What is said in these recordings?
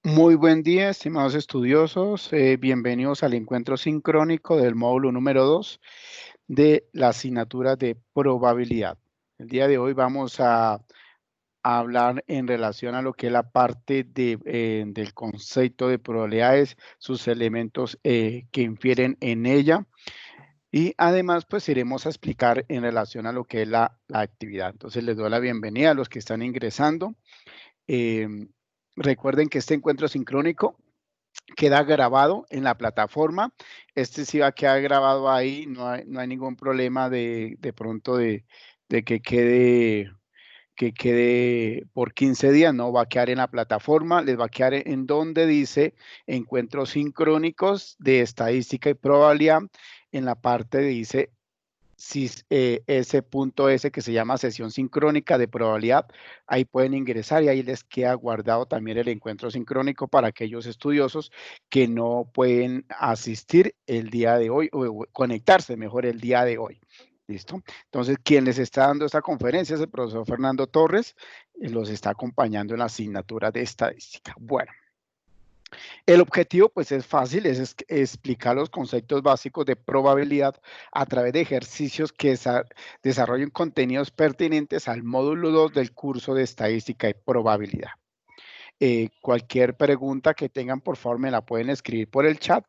Muy buen día, estimados estudiosos. Bienvenidos al encuentro sincrónico del módulo número 2 de la asignatura de probabilidad. El día de hoy vamos a hablar en relación a lo que es la parte del concepto de probabilidades, sus elementos que infieren en ella. Y además, pues iremos a explicar en relación a lo que es la actividad. Entonces, les doy la bienvenida a los que están ingresando. Em, Recuerden que este encuentro sincrónico queda grabado en la plataforma. Este sí va a quedar grabado ahí, no hay ningún problema de pronto de que quede por 15 días, no va a quedar en la plataforma, les va a quedar en donde dice encuentros sincrónicos de estadística y probabilidad. En la parte dice ese punto S que se llama sesión sincrónica de probabilidad, ahí pueden ingresar y ahí les queda guardado también el encuentro sincrónico para aquellos estudiosos que no pueden asistir el día de hoy o conectarse mejor el día de hoy. ¿Listo? Entonces, quien les está dando esta conferencia es el profesor Fernando Torres, y los está acompañando en la asignatura de estadística. Bueno. El objetivo, pues, es fácil, es explicar los conceptos básicos de probabilidad a través de ejercicios que desarrollen contenidos pertinentes al módulo 2 del curso de estadística y probabilidad. Cualquier pregunta que tengan, por favor, me la pueden escribir por el chat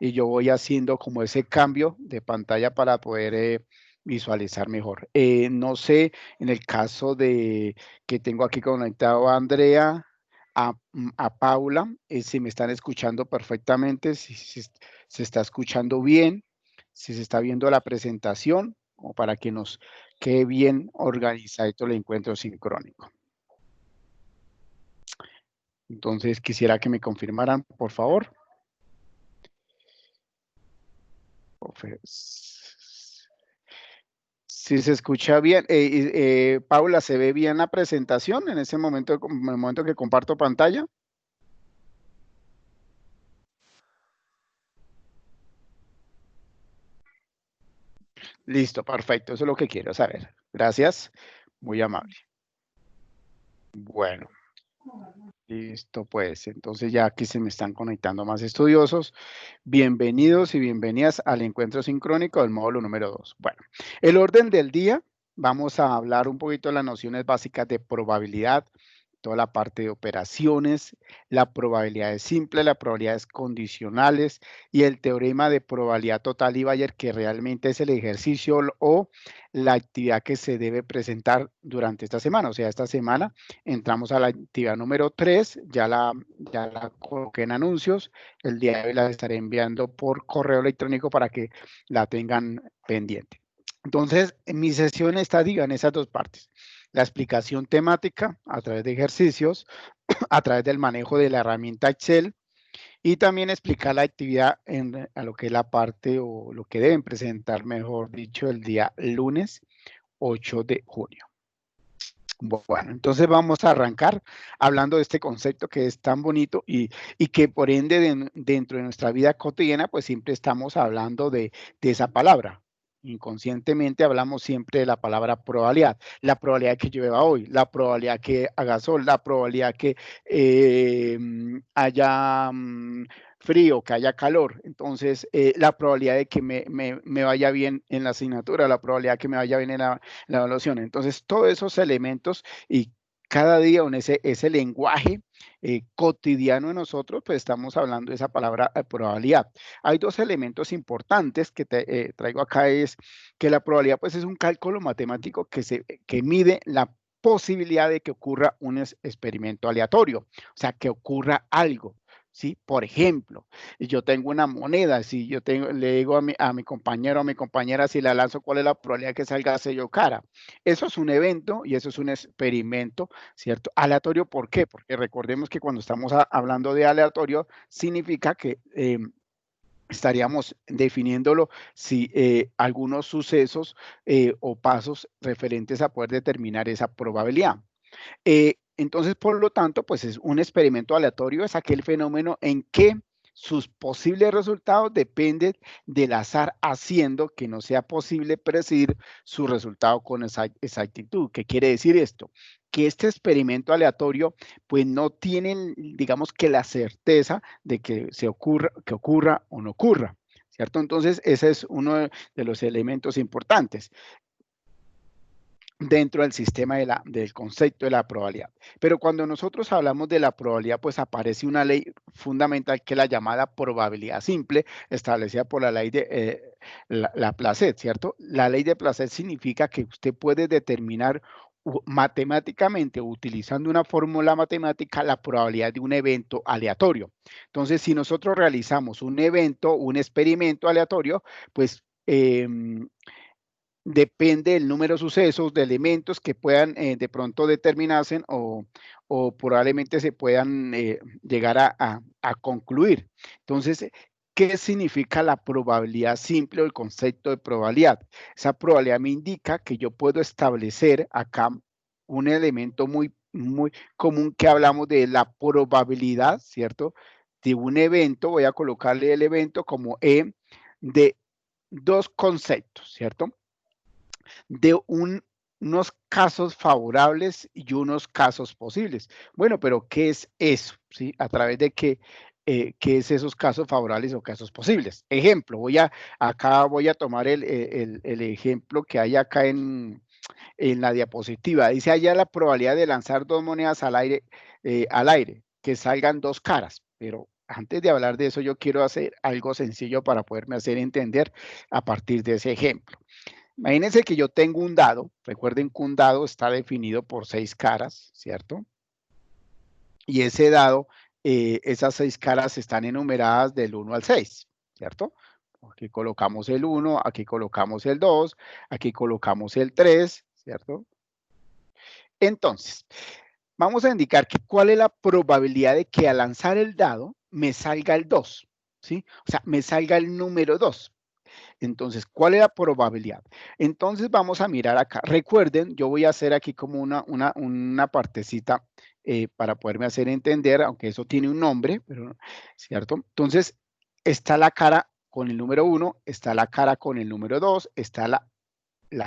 y yo voy haciendo como ese cambio de pantalla para poder visualizar mejor. No sé, en el caso de que tengo aquí conectado a Andrea, a Paula, si me están escuchando perfectamente, si se está escuchando bien, si se está viendo la presentación, como para que nos quede bien organizado el encuentro sincrónico. Entonces, quisiera que me confirmaran, por favor. Si se escucha bien, Paula, ¿se ve bien la presentación en ese momento, en el momento que comparto pantalla? Listo, perfecto, eso es lo que quiero saber. Gracias, muy amable. Bueno, listo, pues, entonces ya aquí se me están conectando más estudiosos. Bienvenidos y bienvenidas al encuentro sincrónico del módulo número 2. Bueno, el orden del día, vamos a hablar un poquito de las nociones básicas de probabilidad, toda la parte de operaciones, la probabilidad es simple, las probabilidades condicionales y el teorema de probabilidad total y Bayes, que realmente es el ejercicio o la actividad que se debe presentar durante esta semana. O sea, esta semana entramos a la actividad número 3, ya la coloqué en anuncios, el día de hoy la estaré enviando por correo electrónico para que la tengan pendiente. Entonces, mi sesión está dividida en esas dos partes. La explicación temática a través de ejercicios, a través del manejo de la herramienta Excel y también explicar la actividad a lo que es la parte o lo que deben presentar, mejor dicho, el día lunes 8 de junio. Bueno, entonces vamos a arrancar hablando de este concepto que es tan bonito y que por ende dentro de nuestra vida cotidiana, pues siempre estamos hablando de esa palabra. Inconscientemente hablamos siempre de la palabra probabilidad. La probabilidad que llueva hoy, la probabilidad que haga sol, la probabilidad que haya frío, que haya calor. Entonces, la probabilidad de que me vaya bien en la asignatura, la probabilidad de que me vaya bien en la evaluación. Entonces, todos esos elementos y cada día en ese lenguaje cotidiano de nosotros, pues estamos hablando de esa palabra probabilidad. Hay dos elementos importantes que traigo acá, es que la probabilidad pues es un cálculo matemático que mide la posibilidad de que ocurra un experimento aleatorio, o sea, que ocurra algo. ¿Sí? Por ejemplo, yo tengo una moneda, si le digo a mi compañero o a mi compañera, si la lanzo, ¿cuál es la probabilidad que salga sello cara? Eso es un evento y eso es un experimento, ¿cierto? Aleatorio, ¿por qué? Porque recordemos que cuando estamos hablando de aleatorio, significa que estaríamos definiéndolo si algunos sucesos o pasos referentes a poder determinar esa probabilidad. Entonces, por lo tanto, pues es un experimento aleatorio, es aquel fenómeno en que sus posibles resultados dependen del azar, haciendo que no sea posible predecir su resultado con exactitud. ¿Qué quiere decir esto? que este experimento aleatorio, pues no tienen, digamos que la certeza de que ocurra o no ocurra, ¿cierto? Entonces, ese es uno de los elementos importantes dentro del sistema del concepto de la probabilidad. Pero cuando nosotros hablamos de la probabilidad, pues aparece una ley fundamental que es la llamada probabilidad simple, establecida por la ley de Laplace, ¿cierto? La ley de Laplace significa que usted puede determinar matemáticamente, utilizando una fórmula matemática, la probabilidad de un evento aleatorio. Entonces, si nosotros realizamos un evento, un experimento aleatorio, pues depende del número de sucesos, de elementos que puedan de pronto determinarse o probablemente se puedan llegar a concluir. Entonces, ¿qué significa la probabilidad simple o el concepto de probabilidad? Esa probabilidad me indica que yo puedo establecer acá un elemento muy común que hablamos de la probabilidad, ¿cierto? De un evento, voy a colocarle el evento como E de dos conceptos, ¿cierto? De unos casos favorables y unos casos posibles. Bueno, pero ¿qué es eso? ¿Sí? ¿A través de qué es esos casos favorables o casos posibles? Ejemplo, acá voy a tomar el ejemplo que hay acá en la diapositiva. Dice allá la probabilidad de lanzar dos monedas al aire, que salgan dos caras. Pero antes de hablar de eso, yo quiero hacer algo sencillo para poderme hacer entender a partir de ese ejemplo. Imagínense que yo tengo un dado, recuerden que un dado está definido por 6 caras, ¿cierto? Y ese dado, esas 6 caras están enumeradas del 1 al 6, ¿cierto? Aquí colocamos el 1, aquí colocamos el 2, aquí colocamos el 3, ¿cierto? Entonces, vamos a indicar que cuál es la probabilidad de que al lanzar el dado me salga el 2, ¿sí? O sea, me salga el número 2. Entonces, ¿cuál es la probabilidad? Entonces, vamos a mirar acá. Recuerden, yo voy a hacer aquí como una partecita para poderme hacer entender, aunque eso tiene un nombre, pero, ¿cierto? Entonces, está la cara con el número 1, está la cara con el número 2, está la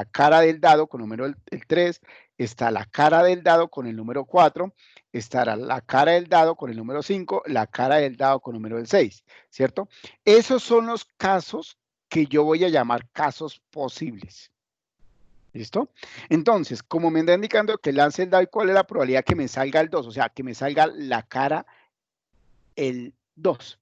cara del dado con el número el 3, está la cara del dado con el número 4, estará la cara del dado con el número 5, la cara del dado con el número 6, ¿cierto? Esos son los casos que yo voy a llamar casos posibles. ¿Listo? Entonces, como me está indicando que lance el dado, ¿cuál es la probabilidad que me salga el 2? O sea, que me salga la cara el 2.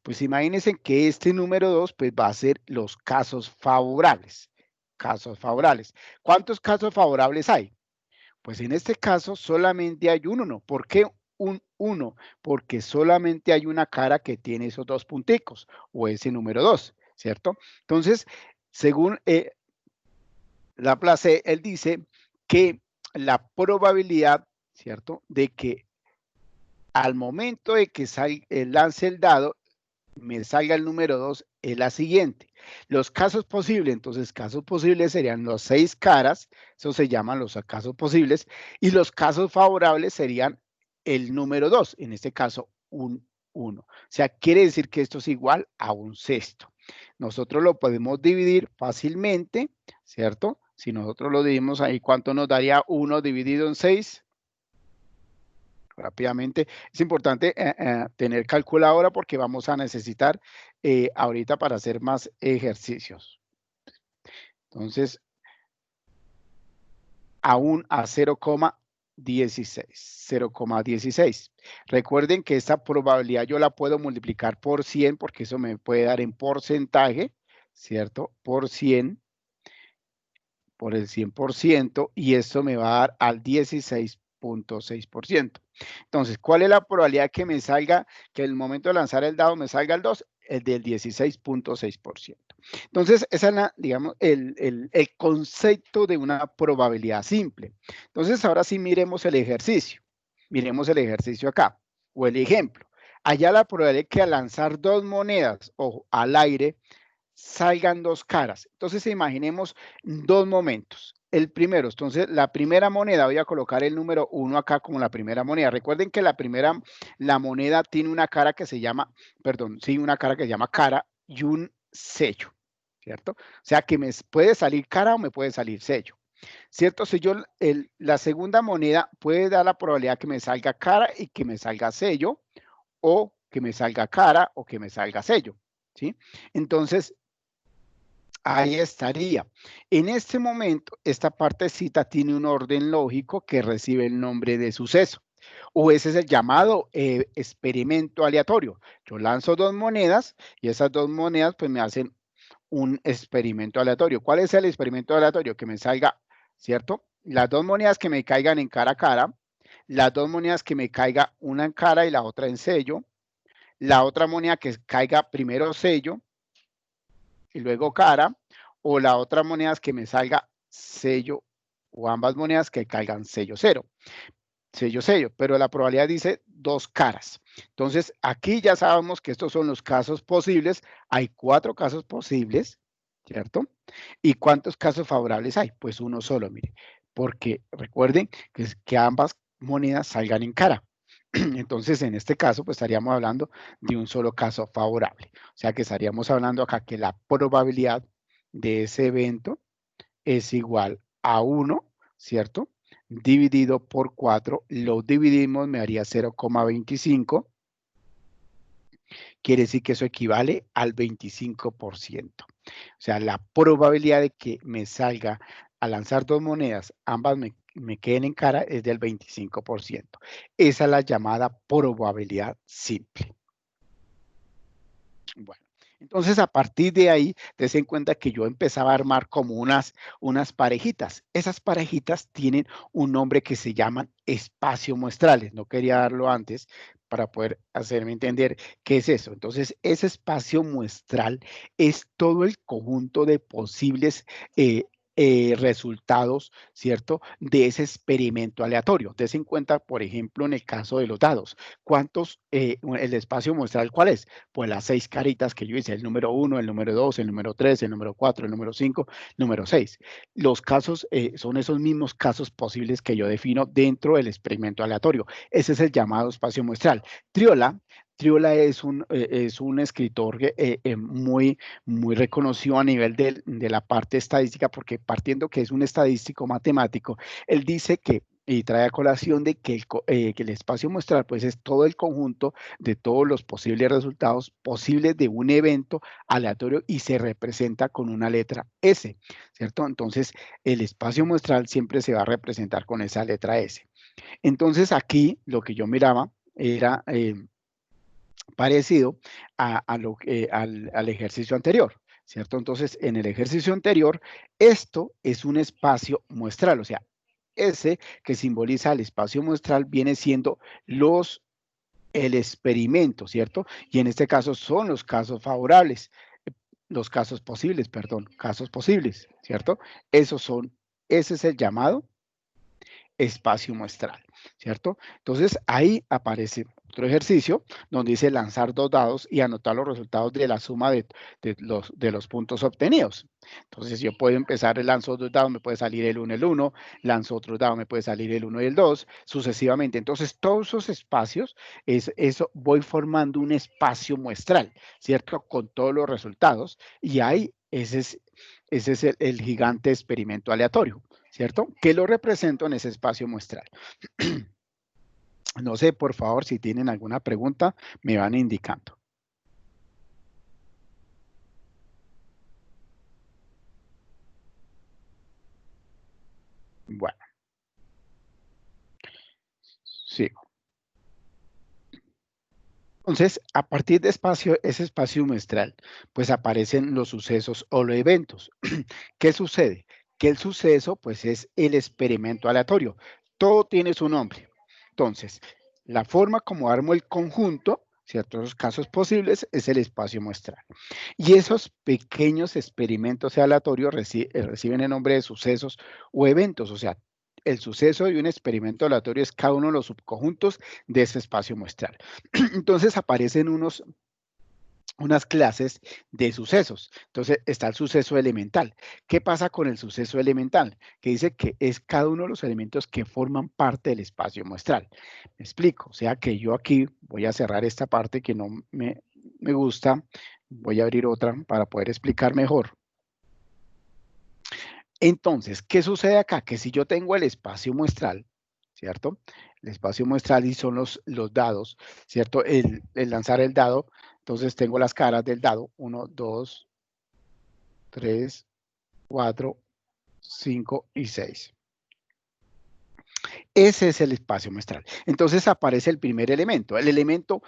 Pues imagínense que este número 2 pues va a ser los casos favorables. Casos favorables. ¿Cuántos casos favorables hay? Pues en este caso solamente hay un 1. ¿Por qué un 1? Porque solamente hay una cara que tiene esos dos punticos o ese número 2, ¿cierto? Entonces, según Laplace, él dice que la probabilidad, ¿cierto? De que al momento de que lance el dado, me salga el número 2 es la siguiente. Los casos posibles, entonces casos posibles serían los 6 caras, eso se llaman los casos posibles, y los casos favorables serían el número 2, en este caso un 1. O sea, quiere decir que esto es igual a un sexto. Nosotros lo podemos dividir fácilmente, ¿cierto? Si nosotros lo dividimos ahí, ¿cuánto nos daría 1 dividido en 6? Rápidamente. Es importante tener calculadora porque vamos a necesitar ahorita para hacer más ejercicios. Entonces, aún a 0,16. 0,16. Recuerden que esta probabilidad yo la puedo multiplicar por 100 porque eso me puede dar en porcentaje, ¿cierto? Por 100, por el 100%, y esto me va a dar al 16,6%. Entonces, ¿cuál es la probabilidad que me salga, que el momento de lanzar el dado me salga el 2? El del 16,6%. Entonces, esa es digamos, el concepto de una probabilidad simple. Entonces, ahora sí miremos el ejercicio. Miremos el ejercicio acá, o el ejemplo. Allá la probabilidad que al lanzar dos monedas o al aire salgan dos caras. Entonces, imaginemos dos momentos. El primero, entonces, la primera moneda, voy a colocar el número 1 acá como la primera moneda. Recuerden que la moneda tiene una cara que se llama, perdón, sí, una cara que se llama cara y un sello, ¿cierto? O sea, que me puede salir cara o me puede salir sello. ¿cierto? Si yo, la segunda moneda puede dar la probabilidad que me salga cara y que me salga sello, o que me salga cara o que me salga sello, ¿sí? Entonces, ahí estaría. En este momento, esta partecita tiene un orden lógico que recibe el nombre de suceso. O ese es el llamado experimento aleatorio. Yo lanzo dos monedas y esas dos monedas pues me hacen un experimento aleatorio. ¿Cuál es el experimento aleatorio? Que me salga, ¿cierto? Las dos monedas que me caigan en cara a cara, las dos monedas que me caiga una en cara y la otra en sello, la otra moneda que caiga primero sello y luego cara, o la otra moneda que me salga sello, o ambas monedas que caigan sello cero, sello, pero la probabilidad dice dos caras. Entonces, aquí ya sabemos que estos son los casos posibles. Hay 4 casos posibles, ¿cierto? ¿Y cuántos casos favorables hay? Pues uno solo, mire, porque recuerden que ambas monedas salgan en cara. Entonces, en este caso, pues estaríamos hablando de un solo caso favorable. O sea, que estaríamos hablando acá que la probabilidad de ese evento es igual a 1, ¿cierto? Dividido por 4, lo dividimos, me haría 0,25. Quiere decir que eso equivale al 25%. O sea, la probabilidad de que me salga a lanzar dos monedas, ambas me queden en cara, es del 25%. Esa es la llamada probabilidad simple. Bueno, entonces a partir de ahí, des en cuenta que yo empezaba a armar como unas parejitas. Esas parejitas tienen un nombre que se llaman espacio muestrales. No quería darlo antes para poder hacerme entender qué es eso. Entonces, ese espacio muestral es todo el conjunto de posibles resultados, ¿cierto? De ese experimento aleatorio. Des en cuenta, por ejemplo, en el caso de los dados, ¿cuántos, el espacio muestral cuál es? Pues las 6 caritas que yo hice, el número 1, el número 2, el número 3, el número 4, el número 5, número 6. Los casos son esos mismos casos posibles que yo defino dentro del experimento aleatorio. Ese es el llamado espacio muestral. Triola es un escritor muy, muy reconocido a nivel de la parte estadística, porque partiendo que es un estadístico matemático, él dice que y trae a colación de que el espacio muestral pues es todo el conjunto de todos los posibles resultados posibles de un evento aleatorio y se representa con una letra S, ¿cierto? Entonces, el espacio muestral siempre se va a representar con esa letra S. Entonces, aquí lo que yo miraba era parecido al ejercicio anterior, ¿cierto? Entonces, en el ejercicio anterior, esto es un espacio muestral, o sea, S que simboliza el espacio muestral viene siendo el experimento, ¿cierto? Y en este caso son los casos favorables, los casos posibles, perdón, casos posibles, ¿cierto? Ese es el llamado espacio muestral, ¿cierto? Entonces ahí aparece otro ejercicio donde dice lanzar dos dados y anotar los resultados de la suma de los puntos obtenidos. Entonces yo puedo empezar, lanzo dos dados, me puede salir el 1, lanzo otro dado, me puede salir el 1 y el 2, sucesivamente. Entonces todos esos espacios, eso voy formando un espacio muestral, ¿cierto? Con todos los resultados y ahí ese es el gigante experimento aleatorio. ¿Cierto? Que lo represento en ese espacio muestral. No sé, por favor, si tienen alguna pregunta, me van indicando. Bueno, sigo. Entonces, a partir de ese espacio muestral, pues aparecen los sucesos o los eventos. ¿Qué sucede? Que el suceso, pues es el experimento aleatorio. Todo tiene su nombre. Entonces, la forma como armo el conjunto, ciertos casos posibles, es el espacio muestral. Y esos pequeños experimentos aleatorios reciben el nombre de sucesos o eventos, o sea, el suceso y un experimento aleatorio es cada uno de los subconjuntos de ese espacio muestral. Entonces aparecen unas clases de sucesos. Entonces está el suceso elemental. ¿Qué pasa con el suceso elemental? Que dice que es cada uno de los elementos que forman parte del espacio muestral. Me explico. O sea que yo aquí voy a cerrar esta parte que no me gusta. Voy a abrir otra para poder explicar mejor. Entonces, ¿qué sucede acá? Que si yo tengo el espacio muestral, ¿cierto? El espacio muestral y son los dados, ¿cierto? El lanzar el dado, entonces tengo las caras del dado, 1, 2, 3, 4, 5 y 6. Ese es el espacio muestral. Entonces aparece el primer elemento. El elemento,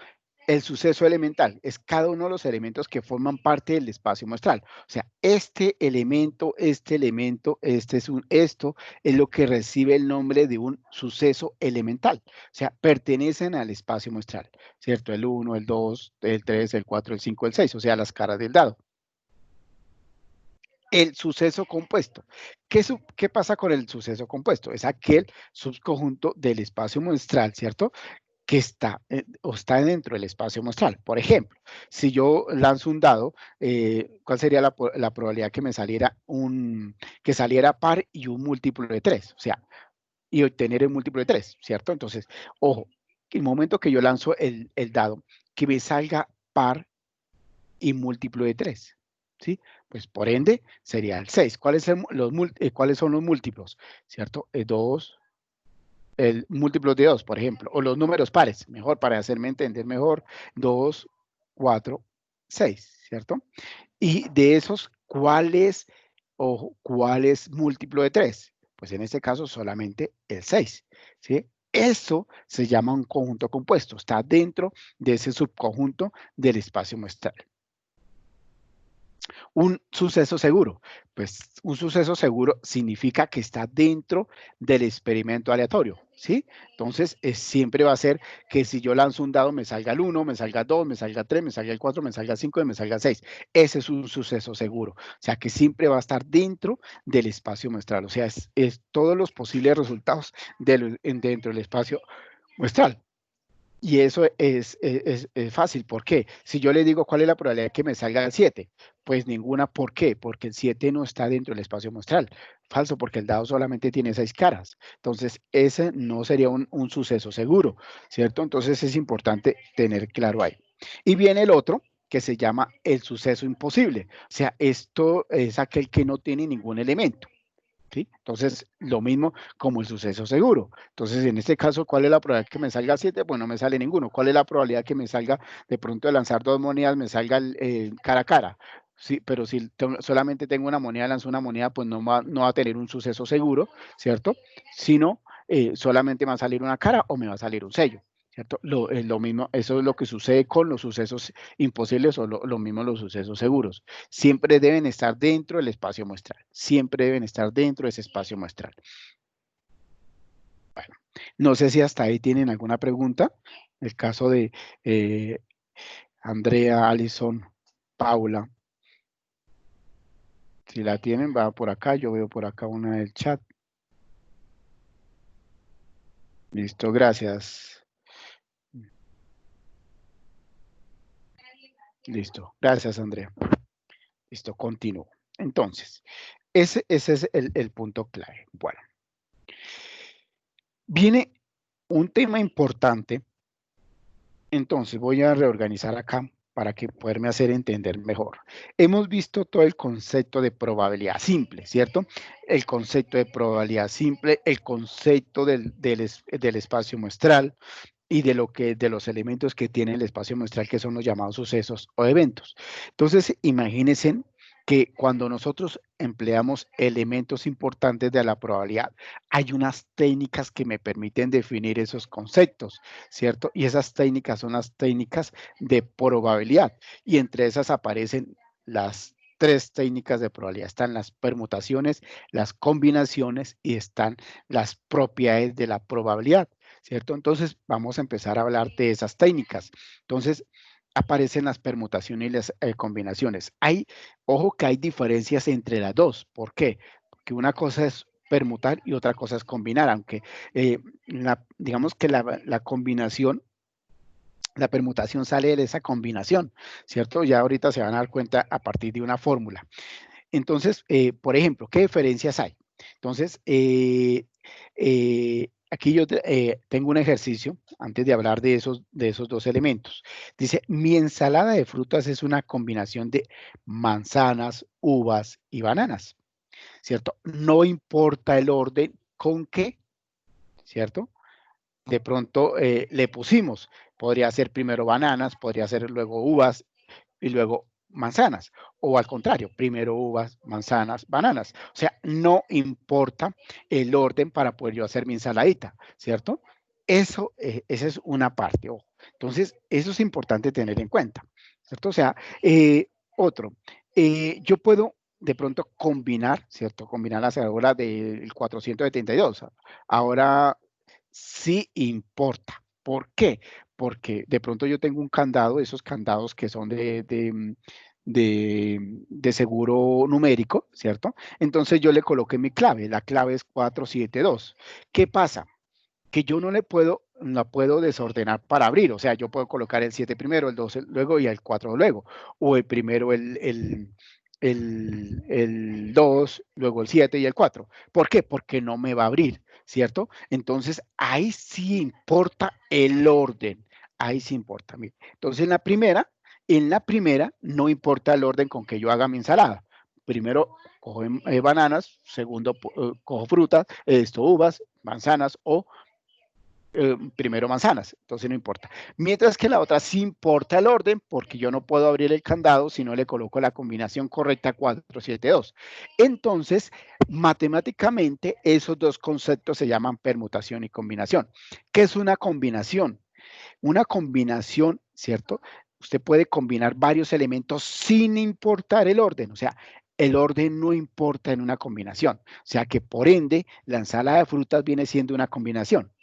el suceso elemental, es cada uno de los elementos que forman parte del espacio muestral. O sea, este elemento, esto es lo que recibe el nombre de un suceso elemental. O sea, pertenecen al espacio muestral, ¿cierto? El 1, el 2, el 3, el 4, el 5, el 6, o sea, las caras del dado. El suceso compuesto. ¿Qué pasa con el suceso compuesto? Es aquel subconjunto del espacio muestral, ¿cierto? Que está o está dentro del espacio muestral. Por ejemplo, si yo lanzo un dado, ¿cuál sería la probabilidad que me saliera que saliera par y un múltiplo de 3? O sea, y obtener el múltiplo de 3, ¿cierto? Entonces, ojo, el momento que yo lanzo el dado, que me salga par y múltiplo de 3, ¿sí? Pues por ende sería el 6. ¿Cuáles son los múltiplos? ¿Cierto? 2, el múltiplo de 2, por ejemplo, o los números pares, mejor para hacerme entender mejor, 2, 4, 6, ¿cierto? Y de esos, ¿cuál es múltiplo de 3? Pues en este caso solamente el 6, ¿sí? Eso se llama un conjunto compuesto, está dentro de ese subconjunto del espacio muestral. Un suceso seguro. Pues un suceso seguro significa que está dentro del experimento aleatorio, ¿sí? Entonces, siempre va a ser que si yo lanzo un dado me salga el 1, me salga el 2, me salga el 3, me salga el 4, me salga el 5 y me salga el 6. Ese es un suceso seguro. O sea, que siempre va a estar dentro del espacio muestral. O sea, es todos los posibles resultados dentro del espacio muestral. Y eso es fácil. ¿Por qué? Si yo le digo cuál es la probabilidad de que me salga el 7, pues ninguna. ¿Por qué? Porque el 7 no está dentro del espacio muestral. Falso, porque el dado solamente tiene 6 caras. Entonces, ese no sería un suceso seguro, ¿cierto? Entonces, es importante tener claro ahí. Y viene el otro, que se llama el suceso imposible. O sea, esto es aquel que no tiene ningún elemento. ¿Sí? Entonces, lo mismo como el suceso seguro. Entonces, en este caso, ¿cuál es la probabilidad que me salga 7? Pues no me sale ninguno. ¿Cuál es la probabilidad que me salga de pronto de lanzar dos monedas, me salga cara a cara? Sí, pero si solamente tengo una moneda, lanzo una moneda, pues no va a tener un suceso seguro, ¿cierto? Sino solamente me va a salir una cara o me va a salir un sello, ¿cierto? Lo mismo, eso es lo que sucede con los sucesos imposibles o lo mismo los sucesos seguros. Siempre deben estar dentro del espacio muestral. Siempre deben estar dentro de ese espacio muestral. Bueno, no sé si hasta ahí tienen alguna pregunta. El caso de Andrea, Alison, Paula. Si la tienen, va por acá. Yo veo por acá una del chat. Listo, gracias. Listo, gracias, Andrea. Listo, continúo. Entonces, ese es el punto clave. Bueno, viene un tema importante. Entonces, voy a reorganizar acá para que poderme hacer entender mejor. Hemos visto todo el concepto de probabilidad simple, ¿cierto? El concepto de probabilidad simple, el concepto del espacio muestral, y de los elementos que tiene el espacio muestral, que son los llamados sucesos o eventos. Entonces, imagínense que cuando nosotros empleamos elementos importantes de la probabilidad, hay unas técnicas que me permiten definir esos conceptos, ¿cierto? Y esas técnicas son las técnicas de probabilidad. Y entre esas aparecen las tres técnicas de probabilidad. Están las permutaciones, las combinaciones y están las propiedades de la probabilidad, ¿cierto? Entonces, vamos a empezar a hablar de esas técnicas. Entonces, aparecen las permutaciones y las combinaciones. Ojo que hay diferencias entre las dos. ¿Por qué? Porque una cosa es permutar y otra cosa es combinar, aunque digamos que la combinación, la permutación sale de esa combinación, ¿cierto? Ya ahorita se van a dar cuenta a partir de una fórmula. Entonces, por ejemplo, ¿qué diferencias hay? Entonces, aquí yo tengo un ejercicio antes de hablar de esos dos elementos. Dice, mi ensalada de frutas es una combinación de manzanas, uvas y bananas. ¿cierto? No importa el orden con que, ¿cierto? De pronto le pusimos, podría ser primero bananas, podría ser luego uvas y luego manzanas, o al contrario, primero uvas, manzanas, bananas. O sea, no importa el orden para poder yo hacer mi ensaladita, ¿cierto? Eso, esa es una parte, ojo. Entonces, eso es importante tener en cuenta, ¿cierto? O sea, otro, yo puedo de pronto combinar, ¿cierto? Combinar la cerradura del 472. Ahora sí importa. ¿Por qué? Porque de pronto yo tengo un candado, esos candados que son de seguro numérico, ¿cierto? Entonces yo le coloqué mi clave, la clave es 472. ¿Qué pasa? Que yo no la puedo desordenar para abrir, o sea, yo puedo colocar el 7 primero, el 2 luego y el 4 luego, o el primero el 2, luego el 7 y el 4. ¿Por qué? Porque no me va a abrir, ¿cierto? Entonces, ahí sí importa el orden, ahí sí importa. Mire. Entonces, en la primera no importa el orden con que yo haga mi ensalada. Primero cojo bananas, segundo cojo frutas, uvas, manzanas o primero manzanas, entonces no importa. Mientras que la otra sí importa el orden, porque yo no puedo abrir el candado si no le coloco la combinación correcta 472. Entonces, matemáticamente, esos dos conceptos se llaman permutación y combinación. ¿Qué es una combinación? Una combinación, ¿cierto? Usted puede combinar varios elementos sin importar el orden, o sea, el orden no importa en una combinación, o sea que por ende la ensalada de frutas viene siendo una combinación,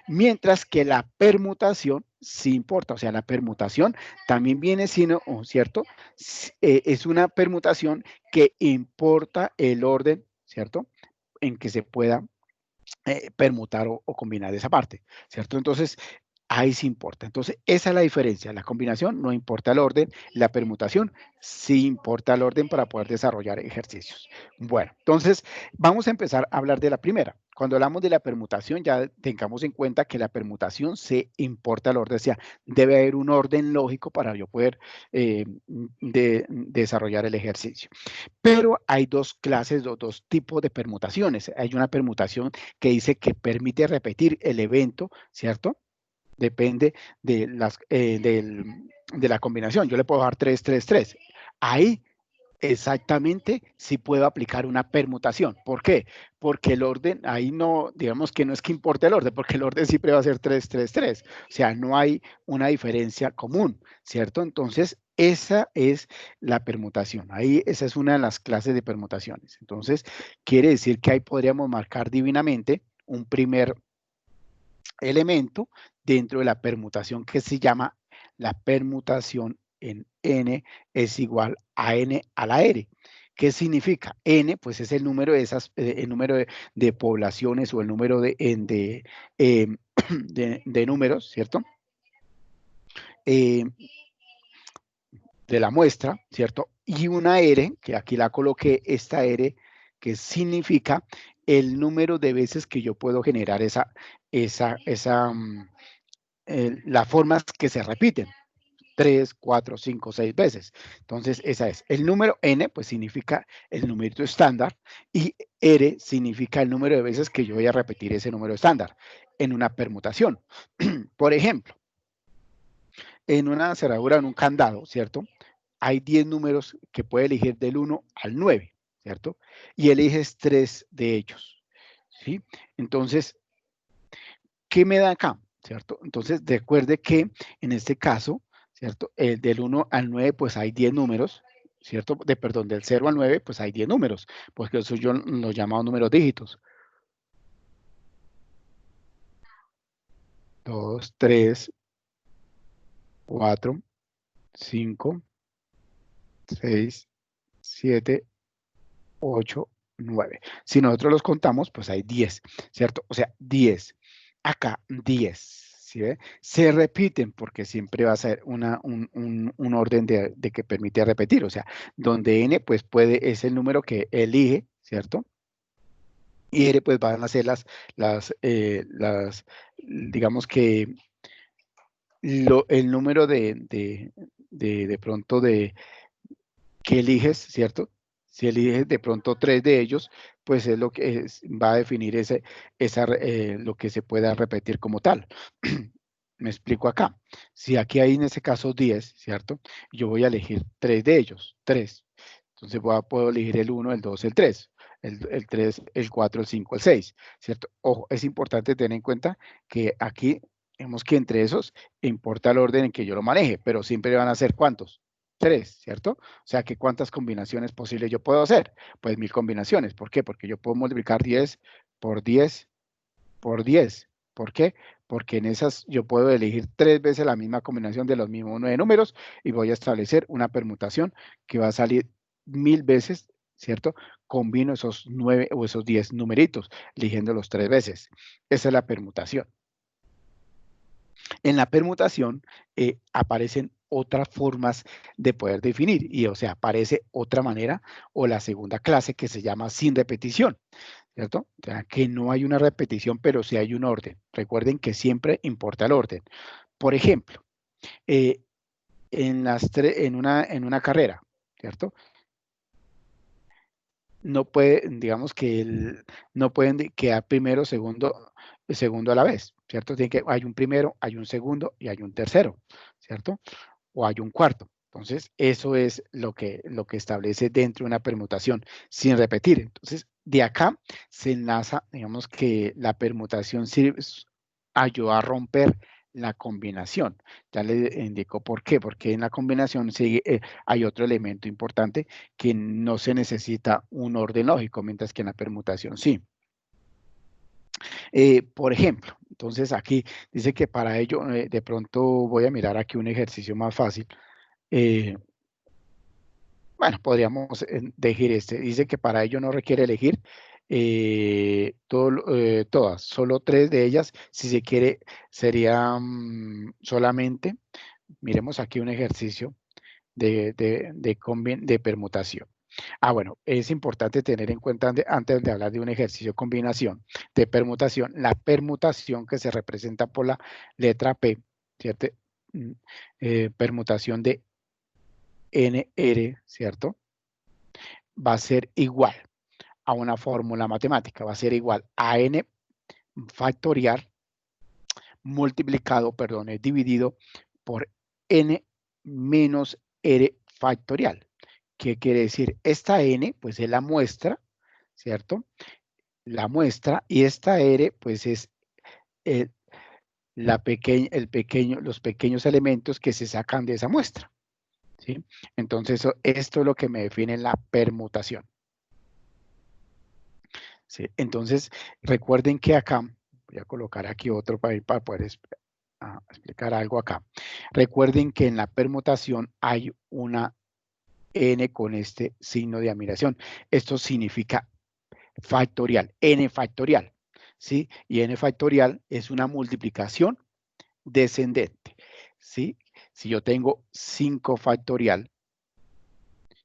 mientras que la permutación sí importa, o sea, la permutación también viene siendo, ¿cierto? Es una permutación que importa el orden, ¿cierto? En que se pueda permutar o combinar esa parte, ¿cierto? Entonces, ahí sí importa. Entonces, esa es la diferencia. La combinación no importa el orden, la permutación sí importa el orden para poder desarrollar ejercicios. Bueno, entonces vamos a empezar a hablar de la primera. Cuando hablamos de la permutación, ya tengamos en cuenta que la permutación se importa el orden, o sea, debe haber un orden lógico para yo poder desarrollar el ejercicio. Pero hay dos clases, dos tipos de permutaciones. Hay una permutación que dice que permite repetir el evento, ¿cierto? Depende de la combinación. Yo le puedo dar 3, 3, 3. Ahí exactamente sí puedo aplicar una permutación. ¿Por qué? Porque el orden, ahí no, digamos que no es que importe el orden, porque el orden siempre va a ser 3, 3, 3. O sea, no hay una diferencia común, ¿cierto? Entonces, esa es la permutación. Ahí, esa es una de las clases de permutaciones. Entonces, quiere decir que ahí podríamos marcar divinamente un primer elemento dentro de la permutación que se llama la permutación en n es igual a n a la r. ¿Qué significa? N, pues es el número de esas, el número de poblaciones o el número de números, ¿cierto? De la muestra, ¿cierto? Y una R, que aquí la coloqué, esta R, que significa el número de veces que yo puedo generar las formas que se repiten. 3, 4, 5, 6 veces. Entonces, esa es. El número n, pues significa el numerito estándar y r significa el número de veces que yo voy a repetir ese número estándar en una permutación. Por ejemplo, en una cerradura, en un candado, ¿cierto? Hay 10 números que puede elegir del 1 al 9, ¿cierto? Y eliges 3 de ellos, ¿sí? Entonces, ¿qué me da acá? ¿Cierto? Entonces, recuerde que en este caso, ¿cierto? Del 1 al 9, pues hay 10 números, ¿cierto? Perdón, del 0 al 9, pues hay 10 números, porque eso yo los llamo números dígitos. 2, 3, 4, 5, 6, 7, 8, 9. Si nosotros los contamos, pues hay 10, ¿cierto? O sea, 10. Acá, 10. ¿Sí ve? Se repiten porque siempre va a ser un orden de que permite repetir. O sea, donde n pues es el número que elige, ¿cierto? Y r pues van a ser digamos que el número de pronto que eliges, ¿cierto? Si eliges de pronto 3 de ellos, pues es lo que va a definir lo que se pueda repetir como tal. Me explico acá. Si aquí hay en este caso 10, ¿cierto? Yo voy a elegir 3 de ellos, 3. Entonces puedo elegir el 1, el 2, el 3, el 3, el 4, el 5, el 6, ¿cierto? Ojo, es importante tener en cuenta que aquí vemos que entre esos importa el orden en que yo lo maneje, pero siempre van a ser ¿cuántos? 3, ¿cierto? O sea, que ¿cuántas combinaciones posibles yo puedo hacer? Pues 1000 combinaciones. ¿Por qué? Porque yo puedo multiplicar 10 por 10 por 10. ¿Por qué? Porque en esas yo puedo elegir 3 veces la misma combinación de los mismos 9 números y voy a establecer una permutación que va a salir 1000 veces, ¿cierto? Combino esos 9 o esos 10 numeritos, eligiéndolos 3 veces. Esa es la permutación. En la permutación aparecen otras formas de poder definir y o sea, aparece otra manera o la segunda clase que se llama sin repetición, ¿cierto? O sea, que no hay una repetición, pero sí hay un orden. Recuerden que siempre importa el orden. Por ejemplo, eh, en una carrera, ¿cierto? No puede, digamos que no pueden quedar primero, segundo a la vez, ¿cierto? Hay un primero, hay un segundo y hay un tercero, ¿cierto? O hay un cuarto. Entonces, eso es lo que establece dentro de una permutación, sin repetir. Entonces, de acá se enlaza, digamos que la permutación sirve, ayuda a romper la combinación. Ya le indico por qué, porque en la combinación hay otro elemento importante que no se necesita un orden lógico, mientras que en la permutación sí. Por ejemplo, entonces aquí dice que para ello, de pronto voy a mirar aquí un ejercicio más fácil. Eh, bueno, podríamos elegir este. Dice que para ello no requiere elegir todas, solo 3 de ellas. Si se quiere, sería solamente, miremos aquí un ejercicio de permutación. Ah, bueno, es importante tener en cuenta antes de hablar de un ejercicio de combinación, de permutación, la permutación que se representa por la letra P, ¿cierto? Mm, Permutación de NR, ¿cierto? Va a ser igual a una fórmula matemática, va a ser igual a N factorial multiplicado, perdón, es dividido por N menos R factorial. ¿Qué quiere decir? Esta N, pues es la muestra, ¿cierto? La muestra, y esta R, pues es eh, los pequeños elementos que se sacan de esa muestra, ¿sí? Entonces, esto es lo que me define la permutación, ¿sí? Entonces, recuerden que acá, voy a colocar aquí otro para poder explicar algo acá. Recuerden que en la permutación hay una N con este signo de admiración. Esto significa factorial, N factorial, ¿sí? Y N factorial es una multiplicación descendente, ¿sí? Si yo tengo 5 factorial,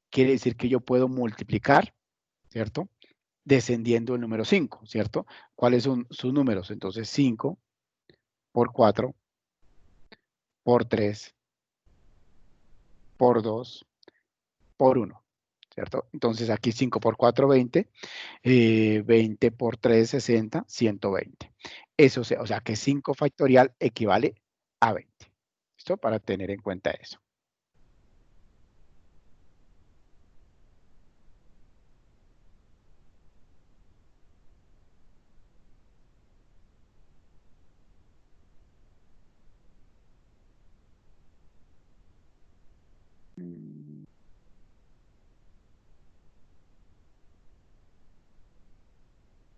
quiere decir que yo puedo multiplicar, ¿cierto? Descendiendo el número 5, ¿cierto? ¿Cuáles son sus números? Entonces 5 por 4, por 3, por 2, por 1, ¿cierto? Entonces aquí 5 por 4, 20, 20 por 3, 60, 120. Eso, o sea que 5 factorial equivale a 20. ¿Listo? Para tener en cuenta eso.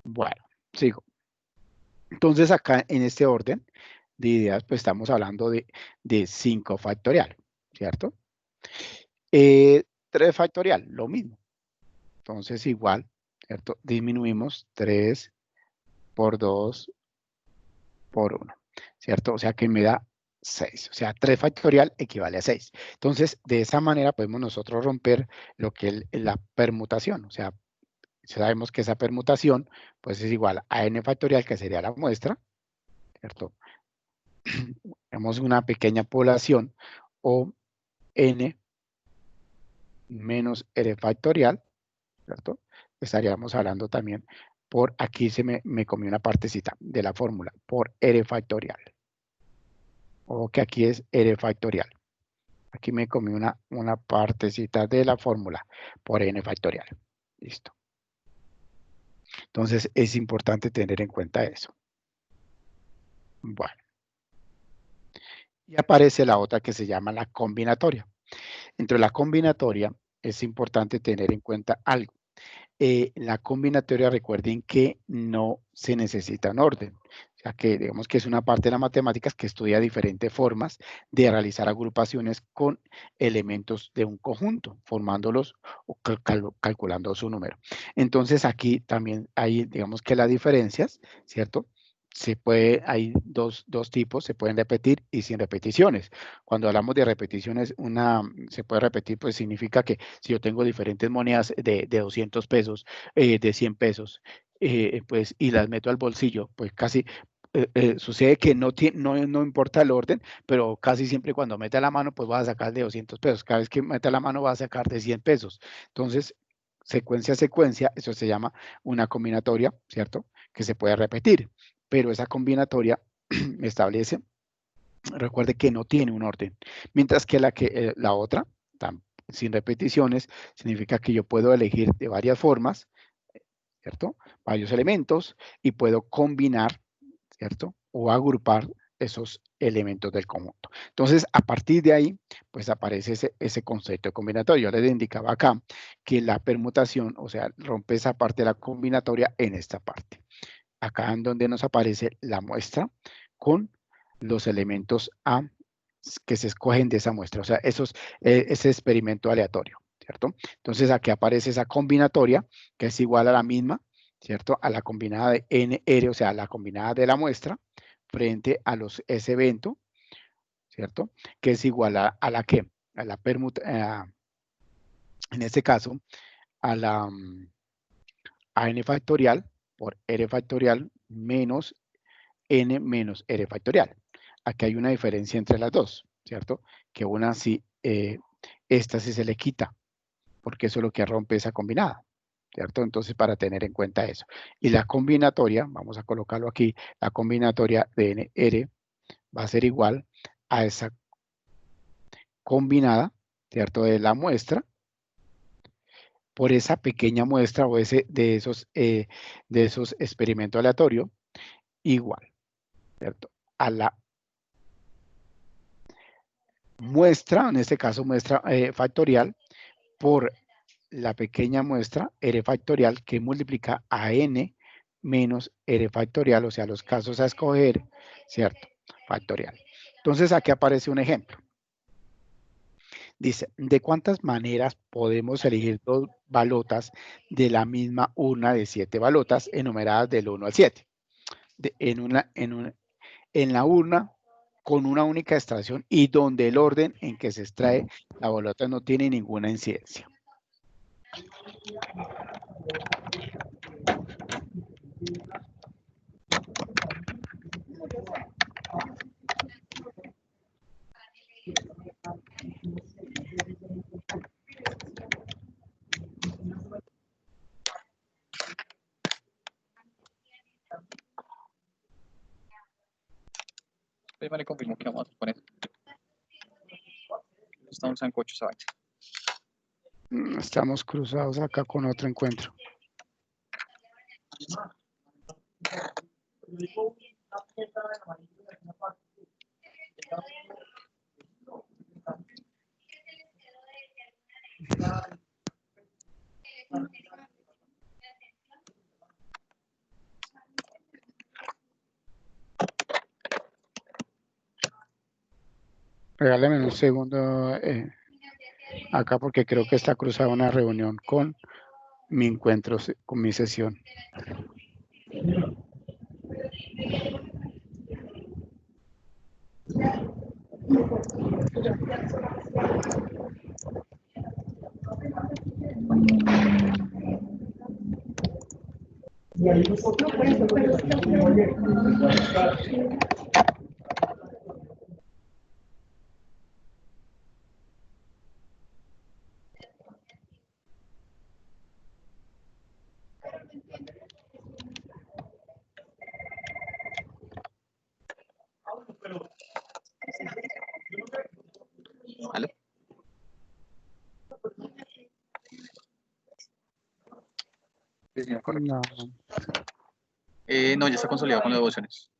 Bueno, sigo. Entonces acá en este orden de ideas, pues estamos hablando de 5 factorial, ¿cierto? 3 factorial, lo mismo. Entonces igual, ¿cierto? Disminuimos 3 por 2 por 1, ¿cierto? O sea que me da 6. O sea, 3 factorial equivale a 6. Entonces, de esa manera podemos nosotros romper lo que es la permutación. O sea, sabemos que esa permutación pues es igual a n factorial, que sería la muestra, ¿cierto? Tenemos una pequeña población o n menos r factorial, ¿cierto? Estaríamos hablando también por, aquí se me comió una partecita de la fórmula, por R factorial. O que aquí es R factorial. Aquí me comí una partecita de la fórmula por n factorial. Listo. Entonces es importante tener en cuenta eso. Bueno. Y aparece la otra que se llama la combinatoria. Entre la combinatoria es importante tener en cuenta algo. La combinatoria, recuerden que no se necesita un orden. O sea que digamos que es una parte de las matemáticas que estudia diferentes formas de realizar agrupaciones con elementos de un conjunto, formándolos o calculando su número. Entonces aquí también hay, digamos que las diferencias, ¿cierto? Hay dos tipos, se pueden repetir y sin repeticiones. Cuando hablamos de repeticiones, se puede repetir, pues significa que si yo tengo diferentes monedas de 200 pesos, de 100 pesos, pues, y las meto al bolsillo, pues casi sucede que no importa el orden, pero casi siempre cuando mete la mano, pues vas a sacar de 200 pesos. Cada vez que mete la mano, vas a sacar de 100 pesos. Entonces, secuencia a secuencia, eso se llama una combinatoria, ¿cierto? Que se puede repetir, pero esa combinatoria establece, recuerde que no tiene un orden, mientras que la otra, sin repeticiones, significa que yo puedo elegir de varias formas, ¿cierto? Varios elementos y puedo combinar, ¿cierto? O agrupar esos elementos del conjunto. Entonces, a partir de ahí, pues aparece ese concepto de combinatorio. Yo les indicaba acá que la permutación, o sea, rompe esa parte de la combinatoria en esta parte. Acá en donde nos aparece la muestra con los elementos A que se escogen de esa muestra, o sea, ese experimento aleatorio, ¿cierto? Entonces aquí aparece esa combinatoria que es igual a la misma, ¿cierto? A la combinada de NR, o sea, la combinada de la muestra frente a ese evento, ¿cierto? Que es igual a la que, a la permuta, en este caso, a la a n factorial por r factorial menos n menos r factorial. Aquí hay una diferencia entre las dos, ¿cierto? Que una sí, esta sí se le quita, porque eso es lo que rompe esa combinada, ¿cierto? Entonces, para tener en cuenta eso. Y la combinatoria, vamos a colocarlo aquí, la combinatoria de NR va a ser igual a esa combinada, ¿cierto? De la muestra, por esa pequeña muestra o de esos experimentos aleatorios, igual, ¿cierto? A la muestra, en este caso muestra factorial, por la pequeña muestra r factorial que multiplica a n menos r factorial, o sea, los casos a escoger, ¿cierto? Factorial. Entonces, aquí aparece un ejemplo. Dice, ¿de cuántas maneras podemos elegir dos balotas de la misma urna de 7 balotas enumeradas del 1 al 7? En la urna con una única extracción y donde el orden en que se extrae la bolota no tiene ninguna incidencia. Pues me confirmó que vamos a poner. Está un sancocho, ¿sabes? Estamos cruzados acá con otro encuentro. Regálame un segundo acá porque creo que está cruzada una reunión con mi encuentro, con mi sesión. Sí, señor, correcto. No, No, ya está consolidado con las devoluciones.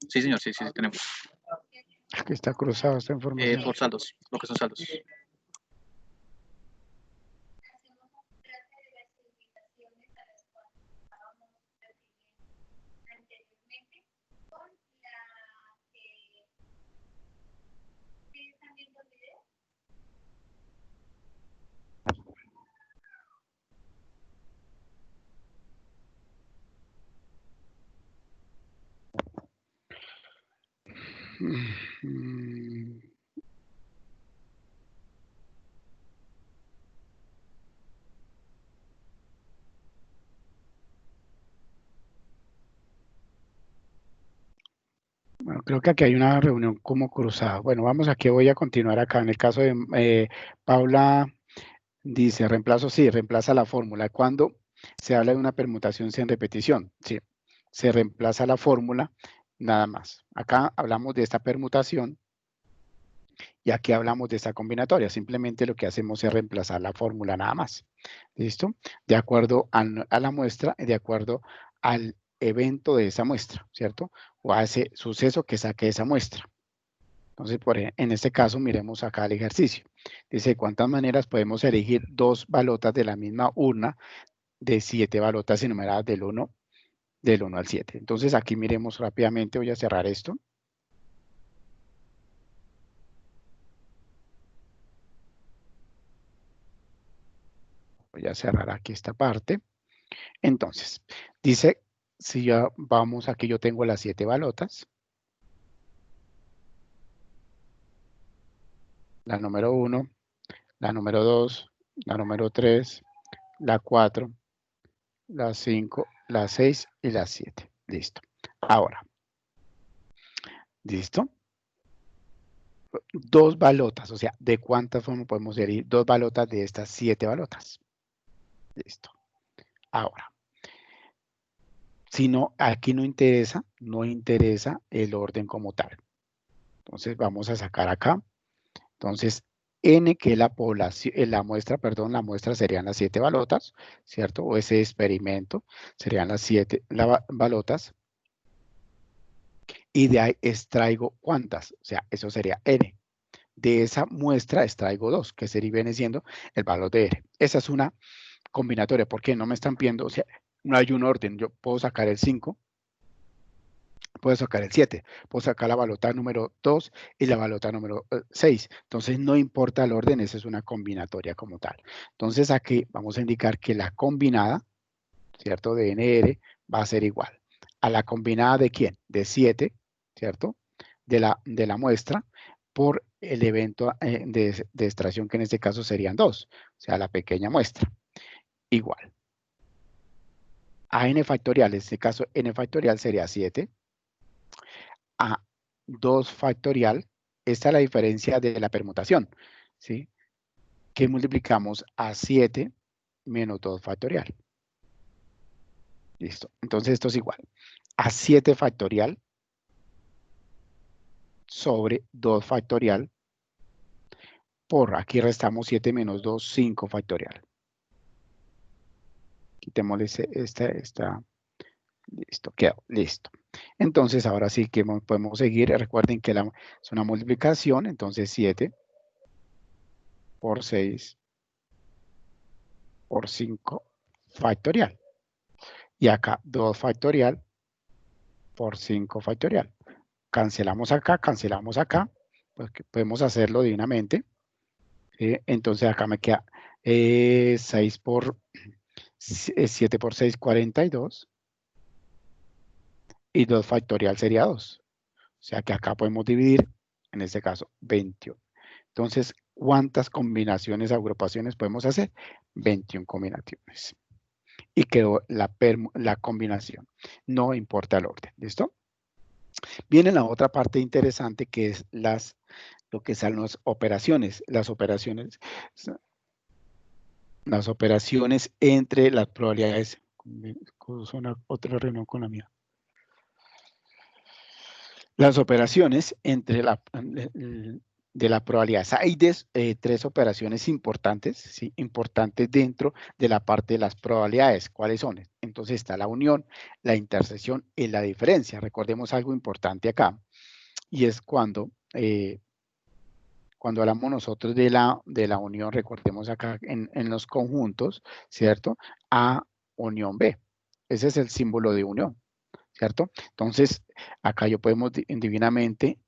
Sí, señor, sí, tenemos. aquí está cruzado esta información. Por saldos, lo que son saldos. Mm, Bueno, creo que aquí hay una reunión como cruzada. Bueno, vamos aquí, voy a continuar acá. En el caso de Paula, dice, reemplazo, sí, reemplaza la fórmula. Cuando se habla de una permutación sin repetición, sí, se reemplaza la fórmula, nada más. Acá hablamos de esta permutación y aquí hablamos de esta combinatoria. Simplemente lo que hacemos es reemplazar la fórmula nada más. ¿Listo? De acuerdo a la muestra y de acuerdo al evento de esa muestra, ¿cierto? O a ese suceso que saque esa muestra. Entonces, en este caso, miremos acá el ejercicio. Dice, ¿cuántas maneras podemos elegir dos balotas de la misma urna de 7 balotas enumeradas del 1 al 7? Entonces, aquí miremos rápidamente, voy a cerrar esto. Voy a cerrar aquí esta parte. Entonces, dice, si ya vamos, aquí yo tengo las 7 balotas. La número 1, la número 2, la número 3, la 4, la 5, la 6 y la 7. Listo. Ahora, ¿listo? Dos balotas, o sea, ¿de cuántas formas podemos elegir dos balotas de estas 7 balotas? Listo. Ahora, si no, aquí no interesa el orden como tal. Entonces, vamos a sacar acá. Entonces, N, que es la población, la muestra serían las 7 balotas, ¿cierto? O ese experimento serían las 7 balotas. Y de ahí extraigo ¿cuántas? O sea, eso sería N. De esa muestra extraigo 2, que sería viene siendo el valor de R. Esa es una combinatoria, porque no me están pidiendo, o sea, no hay un orden. Yo puedo sacar el 5, puedo sacar el 7, puedo sacar la balota número 2 y la balota número 6. Entonces, no importa el orden, esa es una combinatoria como tal. Entonces, aquí vamos a indicar que la combinada, ¿cierto? De NR va a ser igual a la combinada de ¿quién? De 7, ¿cierto? De la muestra por el evento de extracción, que en este caso serían 2, o sea, la pequeña muestra. Igual. A n factorial, en este caso n factorial sería 7. A 2 factorial, esta es la diferencia de la permutación, ¿sí? Que multiplicamos a 7 menos 2 factorial. Listo. Entonces esto es igual a 7 factorial sobre 2 factorial por, aquí restamos 7 menos 2, 5 factorial. Quitémosle esta, listo, quedó, listo. Entonces, ahora sí que podemos seguir. Recuerden que es una multiplicación, entonces 7 por 6 por 5 factorial. Y acá 2 factorial por 5 factorial. Cancelamos acá, pues podemos hacerlo divinamente. Entonces acá me queda 6 por 7 por 6, 42. Y 2 factorial sería 2. O sea que acá podemos dividir, en este caso, 21. Entonces, ¿cuántas combinaciones, agrupaciones podemos hacer? 21 combinaciones. Y quedó la combinación. No importa el orden. ¿Listo? Viene la otra parte interesante que es lo que son las operaciones. Las operaciones entre las probabilidades. Otra reunión con la mía. Las operaciones entre de la probabilidad. Hay tres operaciones importantes, ¿sí? Importantes dentro de la parte de las probabilidades. ¿Cuáles son? Entonces está la unión, la intersección y la diferencia. Recordemos algo importante acá, y es cuando hablamos nosotros de la unión, recordemos acá en los conjuntos, ¿cierto? A unión B. Ese es el símbolo de unión, ¿cierto? Entonces, acá yo podemos divinamente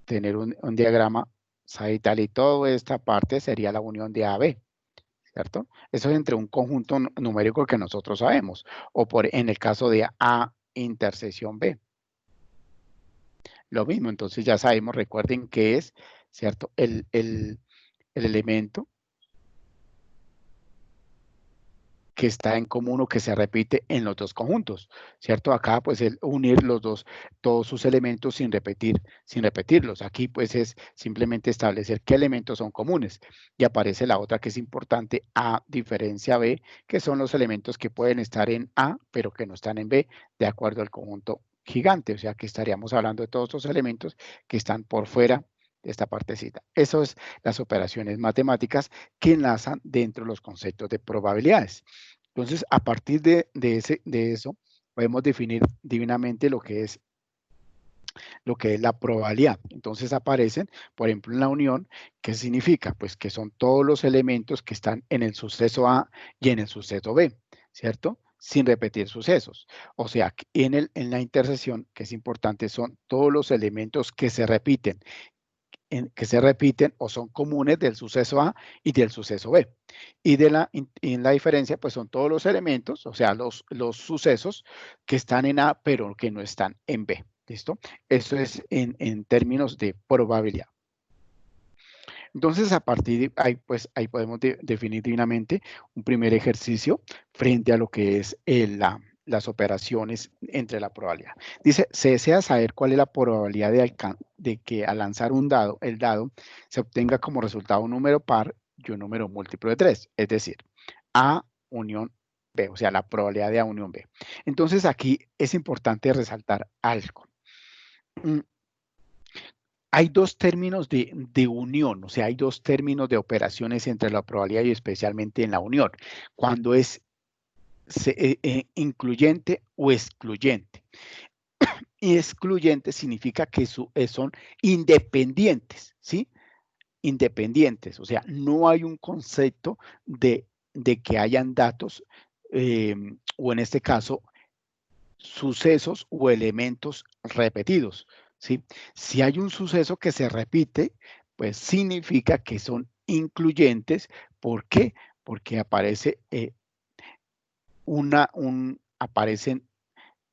tener un diagrama sagital y toda esta parte sería la unión de AB, ¿cierto? Eso es entre un conjunto numérico que nosotros sabemos, o en el caso de A intersección B. Lo mismo, entonces ya sabemos, recuerden que es, ¿cierto? El elemento que está en común o que se repite en los dos conjuntos, ¿cierto? Acá pues el unir los dos, todos sus elementos sin repetirlos. Aquí pues es simplemente establecer qué elementos son comunes. Y aparece la otra que es importante, A diferencia B, que son los elementos que pueden estar en A, pero que no están en B, de acuerdo al conjunto gigante. O sea que estaríamos hablando de todos estos elementos que están por fuera de esta partecita. Eso es las operaciones matemáticas que enlazan dentro de los conceptos de probabilidades. Entonces, a partir de eso, podemos definir divinamente lo que es la probabilidad. Entonces aparecen, por ejemplo, en la unión, ¿qué significa? Pues que son todos los elementos que están en el suceso A y en el suceso B, ¿cierto? Sin repetir sucesos. O sea, en la intersección, que es importante, son todos los elementos que se repiten o son comunes del suceso A y del suceso B. Y en la diferencia, pues son todos los elementos, o sea, los sucesos que están en A, pero que no están en B. ¿Listo? Eso es en términos de probabilidad. Entonces, a partir de ahí, pues ahí podemos definir divinamente un primer ejercicio frente a lo que es las operaciones entre la probabilidad. Dice, se desea saber cuál es la probabilidad de que al lanzar el dado, se obtenga como resultado un número par y un número múltiplo de 3, es decir, A unión B, o sea, la probabilidad de A unión B. Entonces, aquí es importante resaltar algo. Hay dos términos de unión, o sea, hay dos términos de operaciones entre la probabilidad y especialmente en la unión, cuando es incluyente o excluyente. Y excluyente significa que son independientes, ¿sí? Independientes, o sea, no hay un concepto de que hayan datos, o en este caso, sucesos o elementos repetidos, ¿sí? Si hay un suceso que se repite, pues significa que son incluyentes. ¿Por qué? Porque aparecen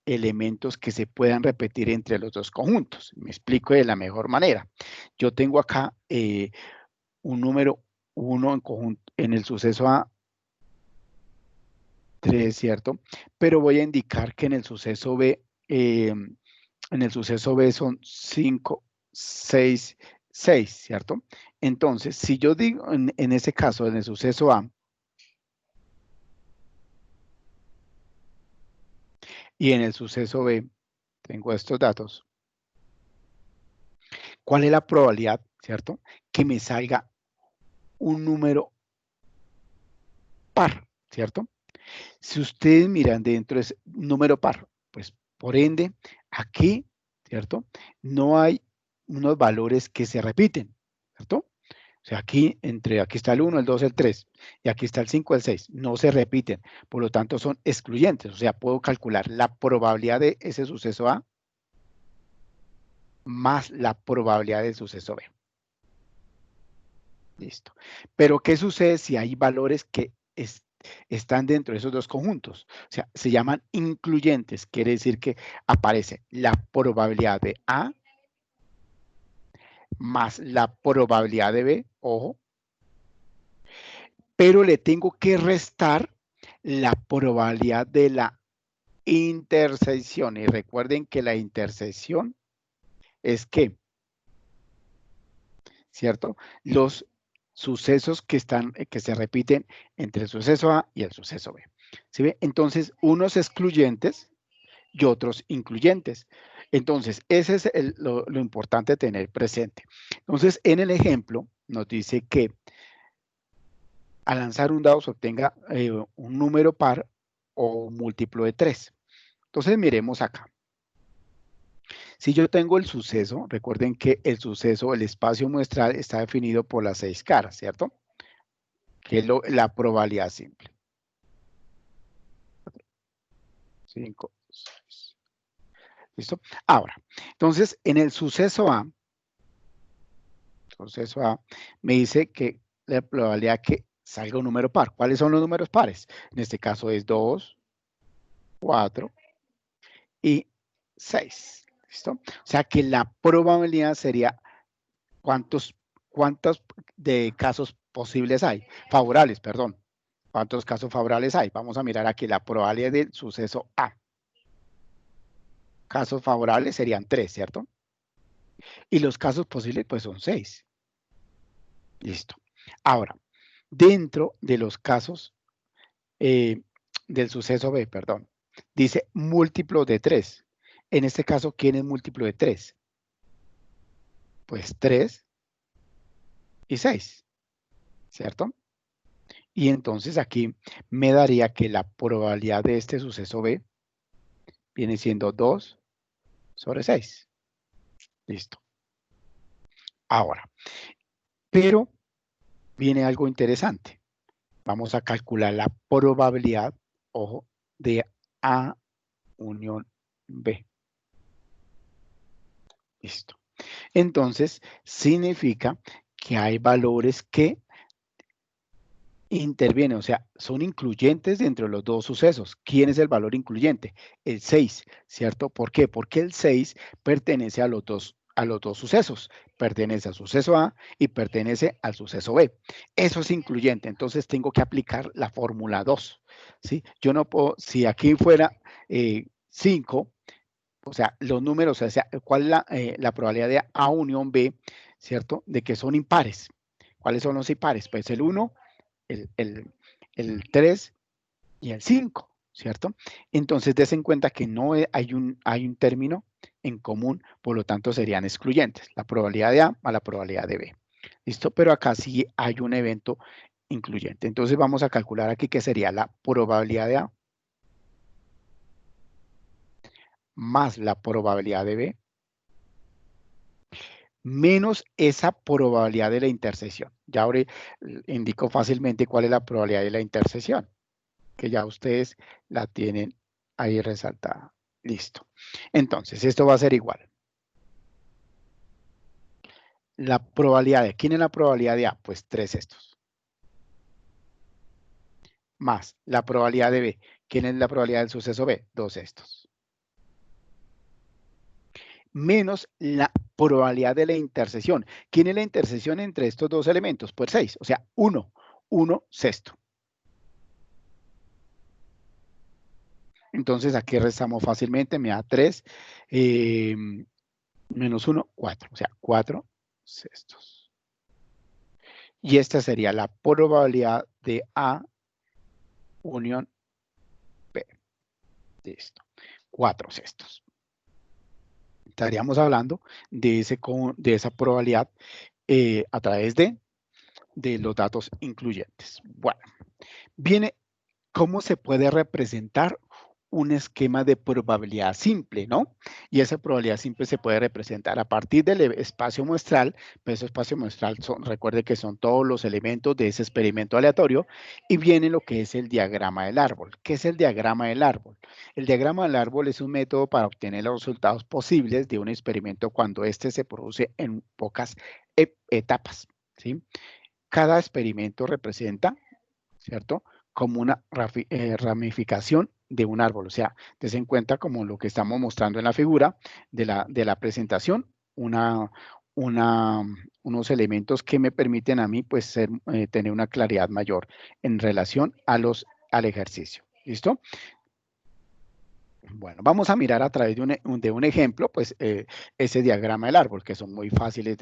elementos que se puedan repetir entre los dos conjuntos. Me explico de la mejor manera. Yo tengo acá un número 1 en el suceso A, 3, ¿cierto? Pero voy a indicar que en el suceso B, son 5, 6, 6, ¿cierto? Entonces, si yo digo en ese caso, en el suceso A, y en el suceso B, tengo estos datos, ¿cuál es la probabilidad, ¿cierto? Que me salga un número par, ¿cierto? Si ustedes miran dentro de ese número par, pues por ende, aquí, ¿cierto? No hay unos valores que se repiten, ¿cierto? O sea, aquí está el 1, el 2, el 3, y aquí está el 5, el 6. No se repiten, por lo tanto son excluyentes. O sea, puedo calcular la probabilidad de ese suceso A más la probabilidad del suceso B. Listo. Pero, ¿qué sucede si hay valores que están dentro de esos dos conjuntos? O sea, se llaman incluyentes. Quiere decir que aparece la probabilidad de A más la probabilidad de B, ojo, pero le tengo que restar la probabilidad de la intersección. Y recuerden que la intersección es que, ¿cierto? Los sucesos que se repiten entre el suceso A y el suceso B. ¿Sí ve? Entonces, unos excluyentes y otros incluyentes. Entonces, ese es lo importante tener presente. Entonces, en el ejemplo nos dice que al lanzar un dado se obtenga un número par o un múltiplo de 3. Entonces, miremos acá. Si yo tengo el suceso, recuerden que el suceso, el espacio muestral, está definido por las 6 caras, ¿cierto? Que es la probabilidad simple. 5, 6. ¿Listo? Ahora, entonces, en el suceso A, me dice que la probabilidad que salga un número par. ¿Cuáles son los números pares? En este caso es 2, 4 y 6. ¿Listo? O sea que la probabilidad sería cuántos de casos posibles hay, favorables, perdón. ¿Cuántos casos favorables hay? Vamos a mirar aquí la probabilidad del suceso A. Casos favorables serían 3, ¿cierto? Y los casos posibles pues son 6. Listo. Ahora, dentro de los casos del suceso B, perdón, dice múltiplo de 3. En este caso, ¿quién es múltiplo de 3? Pues 3 y 6, ¿cierto? Y entonces aquí me daría que la probabilidad de este suceso B viene siendo 2 sobre 6. Listo. Ahora, pero viene algo interesante. Vamos a calcular la probabilidad, ojo, de A unión B. Listo. Entonces, significa que hay valores que intervienen, o sea, son incluyentes dentro de los dos sucesos. ¿Quién es el valor incluyente? El 6, ¿cierto? ¿Por qué? Porque el 6 pertenece a los dos sucesos. Pertenece al suceso A y pertenece al suceso B. Eso es incluyente, entonces tengo que aplicar la fórmula 2, ¿sí? Yo no puedo, si aquí fuera 5, o sea, los números, o sea, ¿cuál es la probabilidad de A unión B, ¿cierto? De que son impares. ¿Cuáles son los impares? Pues el 1, el 3 y el 5, ¿cierto? Entonces, des en cuenta que no hay un término en común, por lo tanto, serían excluyentes. La probabilidad de A a la probabilidad de B. ¿Listo? Pero acá sí hay un evento incluyente. Entonces, vamos a calcular aquí qué sería la probabilidad de A más la probabilidad de B menos esa probabilidad de la intersección. Ya ahora indico fácilmente cuál es la probabilidad de la intersección, que ya ustedes la tienen ahí resaltada. Listo. Entonces, esto va a ser igual. La probabilidad de, ¿quién es la probabilidad de A? Pues 3 estos. Más la probabilidad de B. ¿Quién es la probabilidad del suceso B? 2 estos. Menos la probabilidad de la intersección. ¿Quién es la intersección entre estos dos elementos? Pues 6, o sea, 1 sexto. Entonces aquí restamos fácilmente, me da 3 menos 1, 4, o sea, 4 sextos. Y esta sería la probabilidad de A unión B. Listo. 4 sextos. Estaríamos hablando de esa probabilidad a través de los datos incluyentes. Bueno, viene cómo se puede representar un esquema de probabilidad simple, ¿no? Y esa probabilidad simple se puede representar a partir del espacio muestral, pues ese espacio muestral, recuerde que son todos los elementos de ese experimento aleatorio, y viene lo que es el diagrama del árbol. ¿Qué es el diagrama del árbol? El diagrama del árbol es un método para obtener los resultados posibles de un experimento cuando éste se produce en pocas etapas, ¿sí? Cada experimento representa, ¿cierto? Como una ramificación de un árbol. O sea, des en cuenta como lo que estamos mostrando en la figura de la presentación, unos elementos que me permiten a mí pues tener una claridad mayor en relación al ejercicio. ¿Listo? Bueno, vamos a mirar a través de un ejemplo, pues ese diagrama del árbol, que son muy fáciles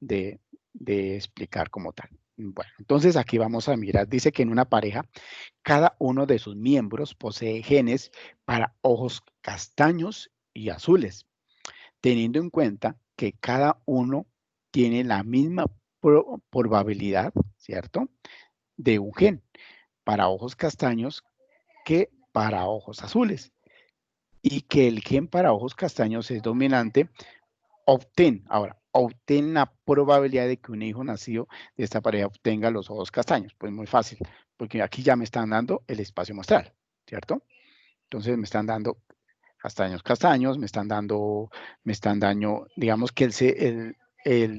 de explicar como tal. Bueno, entonces aquí vamos a mirar, dice que en una pareja, cada uno de sus miembros posee genes para ojos castaños y azules. teniendo en cuenta que cada uno tiene la misma probabilidad, ¿cierto?, de un gen para ojos castaños que para ojos azules. Y que el gen para ojos castaños es dominante, ahora, obtén la probabilidad de que un hijo nacido de esta pareja obtenga los ojos castaños. Pues muy fácil, porque aquí ya me están dando el espacio muestral, ¿cierto? Entonces me están dando castaños, me están dando, digamos que el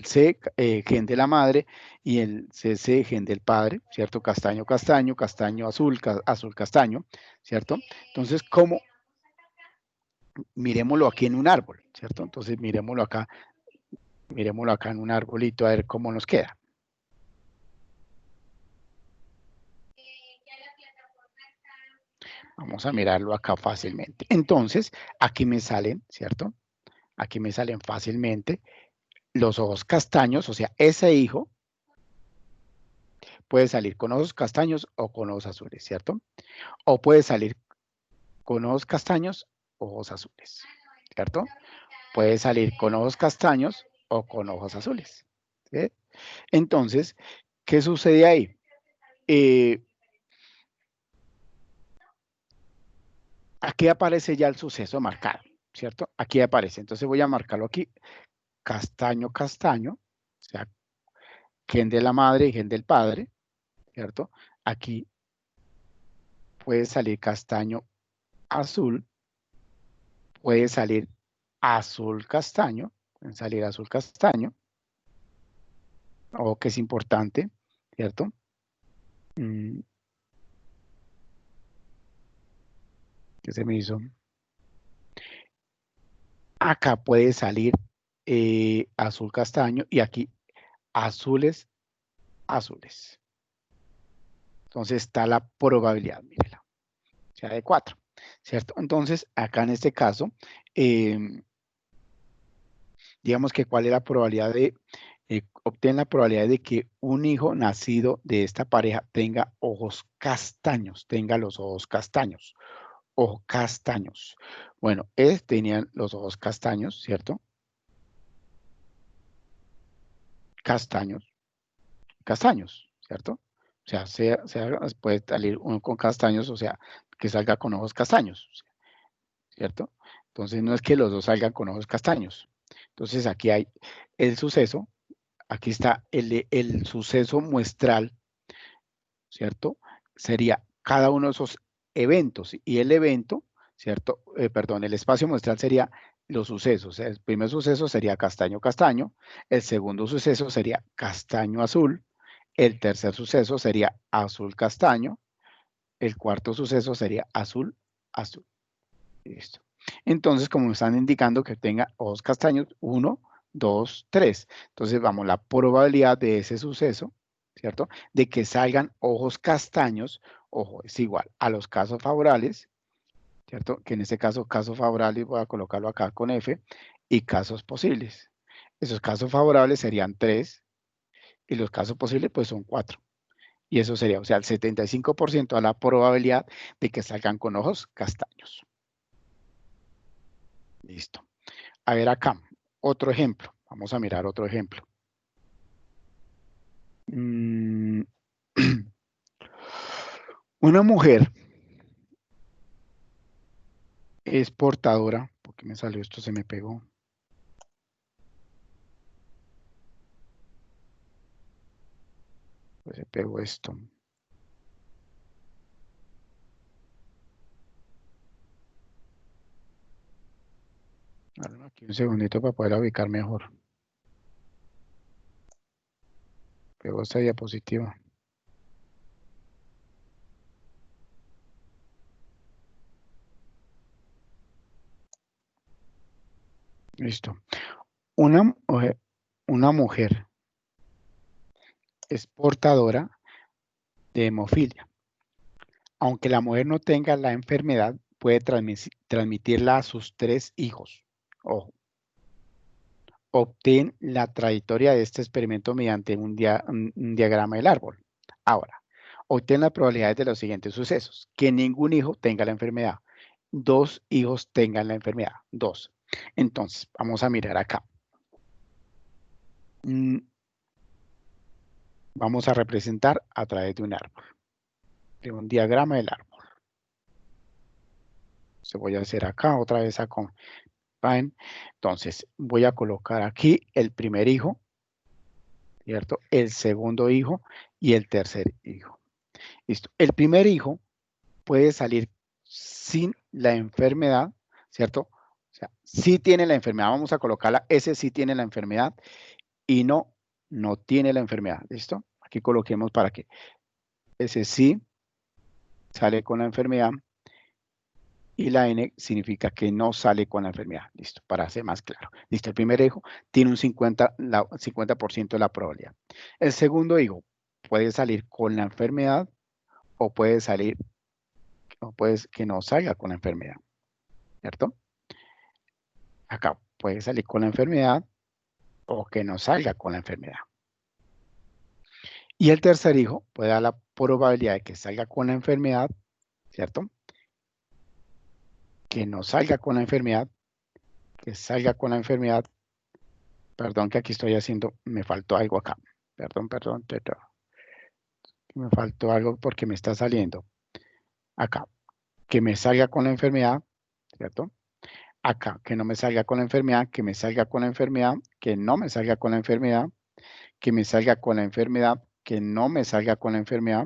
C gen de la madre y el CC gen del padre, ¿cierto? Castaño, azul, azul, castaño, ¿cierto? Entonces, ¿cómo? Miremoslo aquí en un árbol, ¿cierto? Entonces, miremoslo acá en un arbolito a ver cómo nos queda. Vamos a mirarlo acá fácilmente. Entonces, aquí me salen, ¿cierto? Aquí me salen fácilmente los ojos castaños, o sea, ese hijo puede salir con ojos castaños o con ojos azules, ¿cierto? O puede salir con ojos castaños, ojos azules, ¿cierto? Puede salir con ojos castaños o con ojos azules, ¿sí? Entonces, ¿qué sucede ahí? Aquí aparece ya el suceso marcado, ¿cierto? Aquí aparece. Entonces voy a marcarlo aquí, castaño, o sea, gen de la madre y gen del padre, ¿cierto? Aquí puede salir castaño azul, puede salir azul castaño, pueden salir azul castaño, o que es importante, ¿cierto? ¿Qué se me hizo? Acá puede salir azul castaño y aquí azules. Entonces está la probabilidad, mírela, o sea, de 4, ¿cierto? Entonces, acá en este caso, digamos que cuál es la probabilidad obtener la probabilidad de que un hijo nacido de esta pareja tenga ojos castaños, tenga los ojos castaños, ojos castaños. Bueno, tenían los ojos castaños, ¿cierto? Castaños, ¿cierto? O sea, puede salir uno con castaños, o sea, que salga con ojos castaños, ¿cierto? Entonces, no es que los dos salgan con ojos castaños. Entonces, aquí hay el suceso, aquí está el suceso muestral, ¿cierto? Sería cada uno de esos eventos y el evento, ¿cierto? Perdón, el espacio muestral sería los sucesos. El primer suceso sería castaño, el segundo suceso sería castaño azul, el tercer suceso sería azul castaño, el cuarto suceso sería azul. Listo. Entonces, como me están indicando que tenga ojos castaños, 1, 2, 3. Entonces, vamos, la probabilidad de ese suceso, ¿cierto? De que salgan ojos castaños, ojo, es igual a los casos favorables, ¿cierto? Que en este caso, casos favorables, voy a colocarlo acá con F, y casos posibles. Esos casos favorables serían 3, y los casos posibles, pues son 4. Y eso sería, o sea, el 75% a la probabilidad de que salgan con ojos castaños. Listo. A ver acá, otro ejemplo. Vamos a mirar otro ejemplo. Una mujer es portadora, porque me salió esto, se me pegó. Pues se pegó esto. Aquí un segundito para poder ubicar mejor. Pegó esta diapositiva. Listo. Una mujer es portadora de hemofilia. Aunque la mujer no tenga la enfermedad, puede transmitirla a sus 3 hijos. Ojo. Obtén la trayectoria de este experimento mediante un diagrama del árbol. Ahora, obtén las probabilidades de los siguientes sucesos. Que ningún hijo tenga la enfermedad. 2 hijos tengan la enfermedad. 2. Entonces, vamos a mirar acá. Vamos a representar a través de un árbol, de un diagrama del árbol. Se voy a hacer acá, otra vez acá. Entonces, voy a colocar aquí el primer hijo, ¿cierto? El segundo hijo y el tercer hijo. Listo. El primer hijo puede salir sin la enfermedad, ¿cierto? O sea, sí tiene la enfermedad, vamos a colocarla, ese sí tiene la enfermedad y no tiene la enfermedad, ¿listo? Aquí coloquemos para que ese sí sale con la enfermedad y la N significa que no sale con la enfermedad, listo, para ser más claro. Listo, el primer hijo tiene un 50% de la probabilidad. El segundo hijo puede salir con la enfermedad o puede salir, o puede que no salga con la enfermedad, ¿cierto? Acá puede salir con la enfermedad o que no salga con la enfermedad. Y el tercer hijo puede dar la probabilidad de que salga con la enfermedad, ¿cierto? Que no salga con la enfermedad, que salga con la enfermedad. Perdón que aquí estoy haciendo, me faltó algo acá. Perdón. Me faltó algo porque me está saliendo. Acá, que me salga con la enfermedad, ¿cierto? Acá, que no me salga con la enfermedad, que me salga con la enfermedad, que no me salga con la enfermedad, que me salga con la enfermedad, que no me salga con la enfermedad,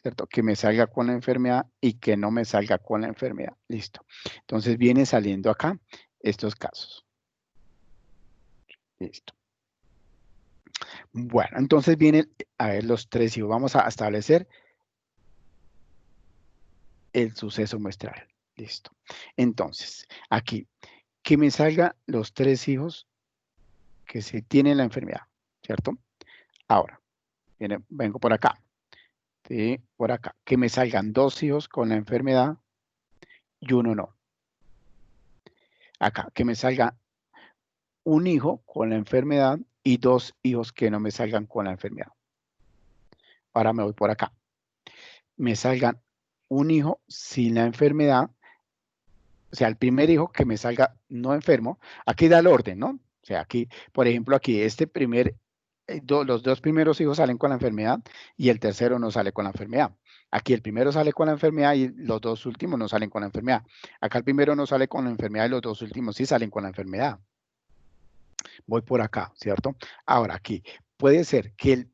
¿cierto? Que me salga con la enfermedad y que no me salga con la enfermedad. Listo. Entonces viene saliendo acá estos casos. Listo. Bueno, entonces vienen a ver los tres hijos. Vamos a establecer el suceso muestral. Listo. Entonces, aquí, que me salgan los tres hijos que se tienen la enfermedad, ¿cierto? Ahora, vengo por acá. ¿Sí? Por acá. Que me salgan dos hijos con la enfermedad y uno no. Acá, que me salga un hijo con la enfermedad y dos hijos que no me salgan con la enfermedad. Ahora me voy por acá. Me salgan un hijo sin la enfermedad, o sea, el primer hijo que me salga no enfermo. Aquí da el orden, ¿no? O sea, aquí, por ejemplo, aquí los dos primeros hijos salen con la enfermedad y el tercero no sale con la enfermedad. Aquí el primero sale con la enfermedad y los dos últimos no salen con la enfermedad. Acá el primero no sale con la enfermedad y los dos últimos sí salen con la enfermedad. Voy por acá, ¿cierto? Ahora aquí, puede ser que el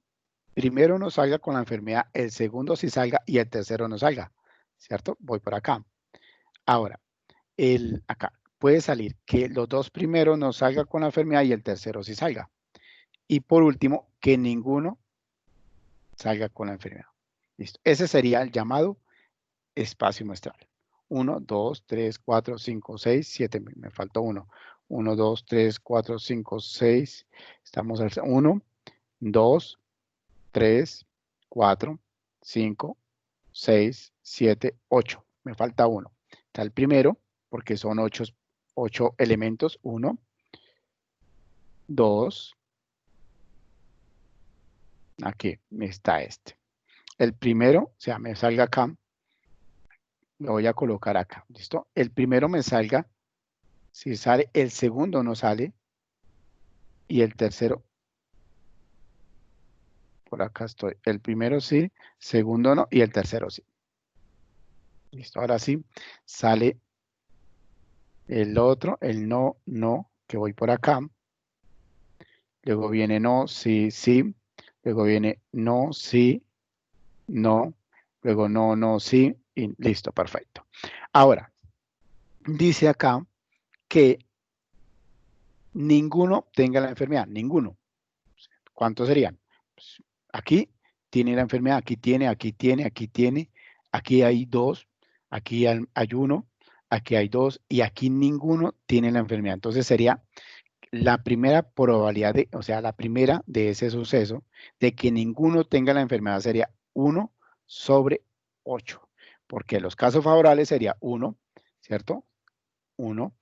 primero no salga con la enfermedad, el segundo sí salga y el tercero no salga, ¿cierto? Voy por acá. Ahora, acá puede salir que los dos primeros no salgan con la enfermedad y el tercero sí salga. Y por último, que ninguno salga con la enfermedad. Listo. Ese sería el llamado espacio muestral. 1, 2, 3, 4, 5, 6, 7. Me faltó uno. 1, 2, 3, 4, 5, 6. Estamos al 1, 2, 3, 4, 5, 6, 7, 8. Me falta uno. Está el primero, porque son 8 elementos. 1, 2. Aquí está este. El primero, o sea, me salga acá. Lo voy a colocar acá. ¿Listo? El primero me salga. Si sale, el segundo no sale. Y el tercero, por acá estoy. El primero sí, segundo no, y el tercero sí. Listo, ahora sí, sale el otro, el no, no, que voy por acá. Luego viene no, sí, sí. Luego viene no, sí, no. Luego no, no, sí. Y listo, perfecto. Ahora, dice acá que ninguno tenga la enfermedad, ninguno. ¿Cuántos serían? Pues, aquí tiene la enfermedad, aquí tiene, aquí tiene, aquí tiene, aquí hay dos, aquí hay uno, aquí hay dos y aquí ninguno tiene la enfermedad. Entonces sería la primera probabilidad, o sea, la primera de ese suceso de que ninguno tenga la enfermedad sería 1 sobre 8, porque los casos favorables sería 1, ¿cierto? 1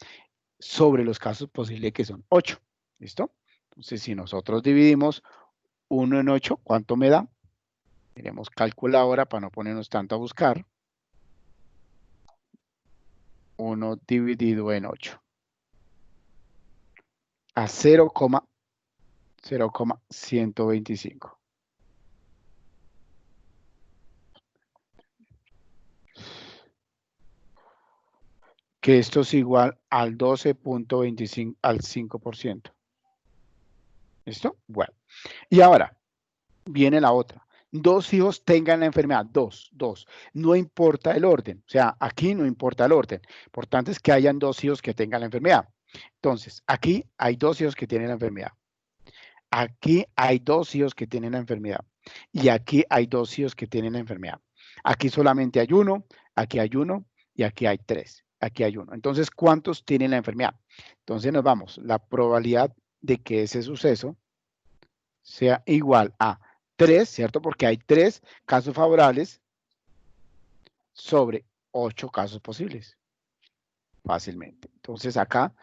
sobre los casos posibles que son 8, ¿listo? Entonces, si nosotros dividimos 1 en 8, ¿cuánto me da? Miremos calculadora para no ponernos tanto a buscar. 1 dividido en 8. a 0,125. Que esto es igual al 12.25, al 5%. ¿Listo? Bueno. Y ahora, viene la otra. 2 hijos tengan la enfermedad. Dos. No importa el orden. O sea, aquí no importa el orden. Lo importante es que hayan 2 hijos que tengan la enfermedad. Entonces, aquí hay 2 hijos que tienen la enfermedad. Aquí hay 2 hijos que tienen la enfermedad. Y aquí hay 2 hijos que tienen la enfermedad. Aquí solamente hay uno, aquí hay uno y aquí hay 3. Aquí hay uno. Entonces, ¿cuántos tienen la enfermedad? Entonces nos vamos. La probabilidad de que ese suceso sea igual a 3, ¿cierto? Porque hay 3 casos favorables sobre 8 casos posibles. Fácilmente. Entonces acá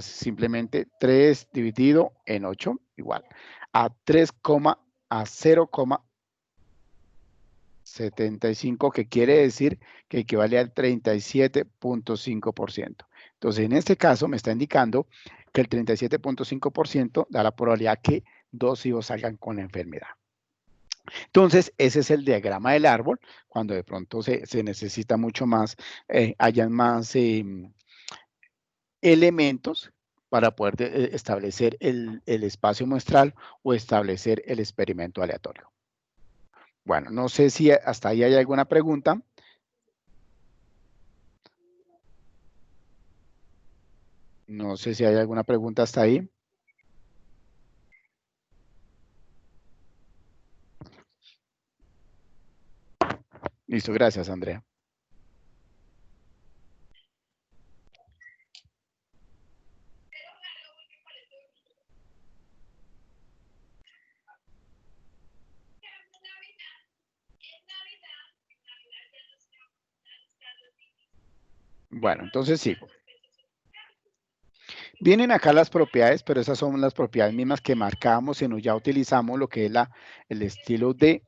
simplemente 3 dividido en 8 igual a 0,75, que quiere decir que equivale al 37.5%. Entonces, en este caso me está indicando que el 37.5% da la probabilidad que 2 hijos salgan con la enfermedad. Entonces, ese es el diagrama del árbol, cuando de pronto se necesita mucho más, hayan más elementos para poder establecer el espacio muestral o establecer el experimento aleatorio. Bueno, no sé si hasta ahí hay alguna pregunta. No sé si hay alguna pregunta hasta ahí. Listo, gracias, Andrea. Bueno, entonces sigo. Vienen acá las propiedades, pero esas son las propiedades mismas que marcamos y ya utilizamos lo que es el estilo de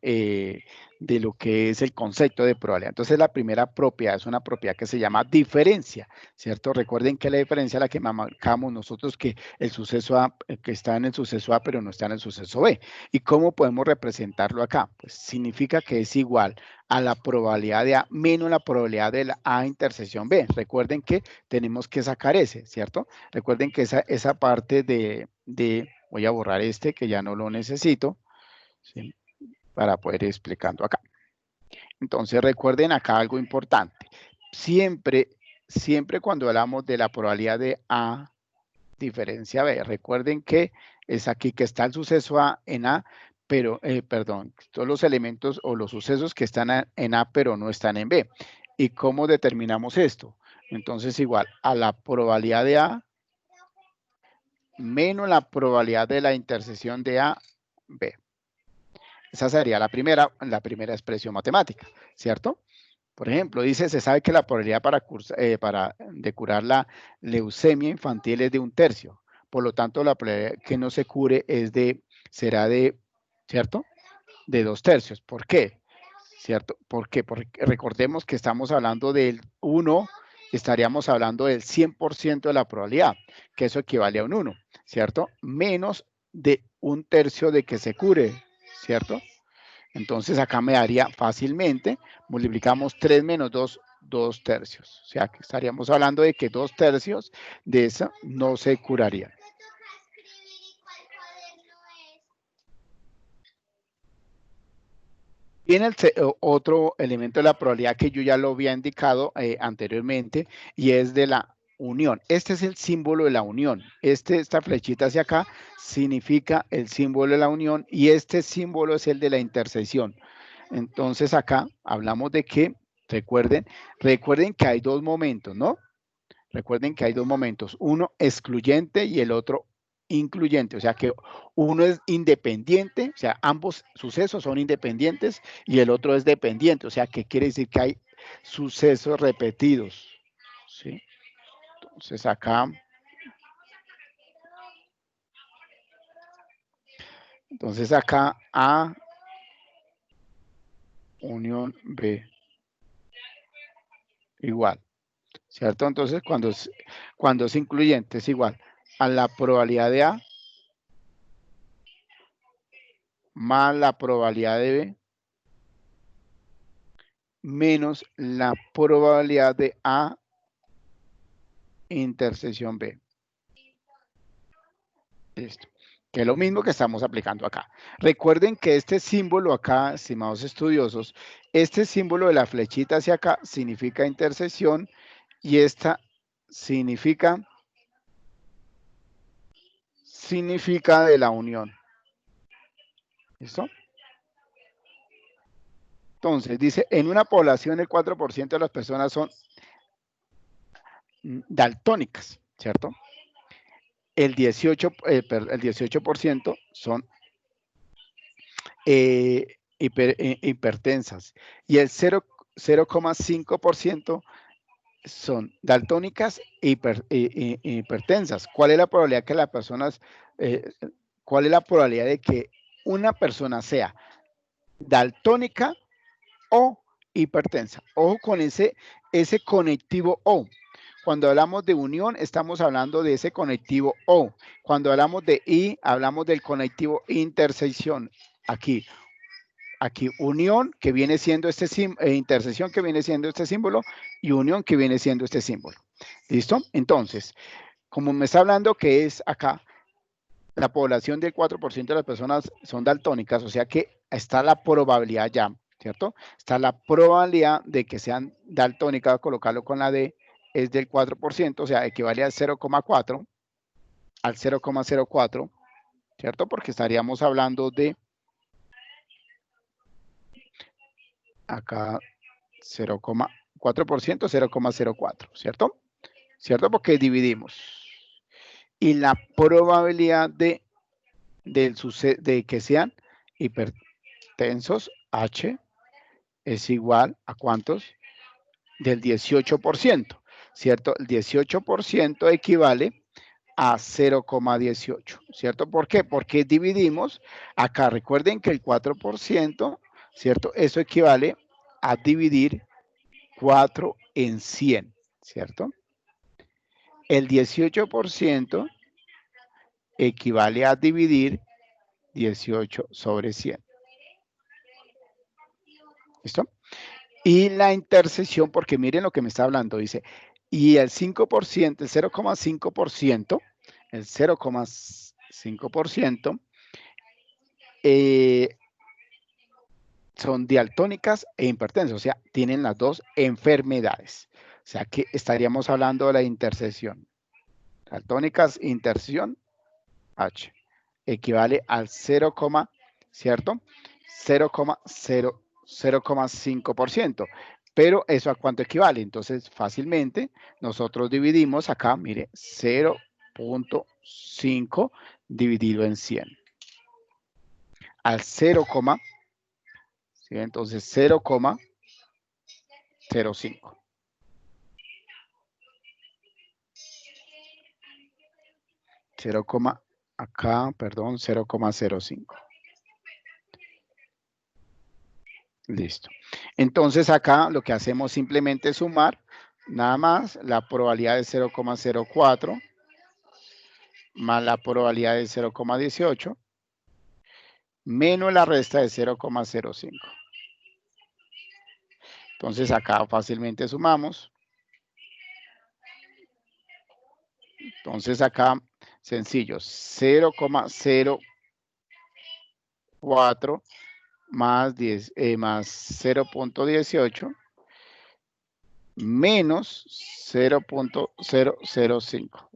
lo que es el concepto de probabilidad. Entonces, la primera propiedad es una propiedad que se llama diferencia, ¿cierto? Recuerden que la diferencia es la que marcamos nosotros, que el suceso A, que está en el suceso A, pero no está en el suceso B. ¿Y cómo podemos representarlo acá? Pues significa que es igual a la probabilidad de A menos la probabilidad de la A intersección B. Recuerden que tenemos que sacar ese, ¿cierto? Recuerden que esa parte voy a borrar este que ya no lo necesito, ¿sí? Para poder ir explicando acá. Entonces recuerden acá algo importante. Siempre cuando hablamos de la probabilidad de A diferencia B, recuerden que es aquí que está el suceso A en A, pero, perdón, todos los elementos o los sucesos que están en A pero no están en B. ¿Y cómo determinamos esto? Entonces igual a la probabilidad de A menos la probabilidad de la intersección de A, B. Esa sería la primera expresión matemática, ¿cierto? Por ejemplo, dice, se sabe que la probabilidad de curar la leucemia infantil es de 1/3. Por lo tanto, la probabilidad que no se cure será de, ¿cierto? De 2/3. ¿Por qué? ¿Cierto? ¿Por qué? Porque recordemos que estamos hablando del 1, estaríamos hablando del 100% de la probabilidad, que eso equivale a un 1, ¿cierto? Menos de 1/3 de que se cure, ¿cierto? Entonces acá me daría fácilmente, multiplicamos 3 menos 2, 2/3. O sea que estaríamos hablando de que 2/3 de esa no se curaría. Viene otro elemento de la probabilidad que yo ya lo había indicado anteriormente, y es de la unión. Este es el símbolo de la unión. Esta flechita hacia acá significa el símbolo de la unión, y este símbolo es el de la intersección. Entonces acá hablamos de que, recuerden que hay dos momentos, ¿no? Recuerden que hay dos momentos, uno excluyente y el otro incluyente, o sea que uno es independiente, o sea, ambos sucesos son independientes, y el otro es dependiente, o sea, que quiere decir que hay sucesos repetidos, ¿sí? Entonces acá, A unión B igual, ¿cierto? Entonces cuando es incluyente es igual a la probabilidad de A más la probabilidad de B menos la probabilidad de A intersección B. Listo. Que es lo mismo que estamos aplicando acá. Recuerden que este símbolo acá, estimados estudiosos, este símbolo de la flechita hacia acá significa intersección y esta significa de la unión. ¿Listo? Entonces, dice, en una población el 4% de las personas son daltónicas, ¿cierto? El 18% son hipertensas y el 0,5% son daltónicas e hipertensas. ¿Cuál es la probabilidad que las personas, cuál es la probabilidad de que una persona sea daltónica o hipertensa? Ojo con ese conectivo O. Cuando hablamos de unión, estamos hablando de ese conectivo O. Cuando hablamos de I, hablamos del conectivo intersección. Aquí unión, que viene siendo intersección, que viene siendo este símbolo, y unión, que viene siendo este símbolo. ¿Listo? Entonces, como me está hablando que es acá, la población del 4% de las personas son daltónicas, o sea que está la probabilidad ya, ¿cierto? Está la probabilidad de que sean daltónicas, colocarlo con la D, es del 4%, o sea, equivale al 0,4, al 0,04, ¿cierto? Porque estaríamos hablando de acá 0,4%, 0,04, ¿cierto? ¿Cierto? Porque dividimos. Y la probabilidad de que sean hipertensos, H, es igual a ¿cuántos? Del 18%, ¿cierto? El 18% equivale a 0,18, ¿cierto? ¿Por qué? Porque dividimos acá. Recuerden que el 4%, ¿cierto? Eso equivale a dividir 4 en 100, ¿cierto? El 18% equivale a dividir 18 sobre 100. ¿Listo? Y la intersección, porque miren lo que me está hablando, dice, y el 5%, el 0,5%, el 0,5% son dialtónicas e hipertensas, o sea, tienen las dos enfermedades. O sea, que estaríamos hablando de la intersección. Daltónicas, intersección, H, equivale al 0, ¿cierto? 0,5%. Pero eso a cuánto equivale. Entonces, fácilmente nosotros dividimos acá, mire, 0,5 dividido en 100. Al 0, ¿sí? Entonces 0,05. Acá, perdón, 0,05. Listo. Entonces acá lo que hacemos simplemente es sumar nada más la probabilidad de 0,04 más la probabilidad de 0,18 menos la resta de 0,05. Entonces acá fácilmente sumamos. Entonces acá sencillo, 0,04 más 0,18 menos 0,005.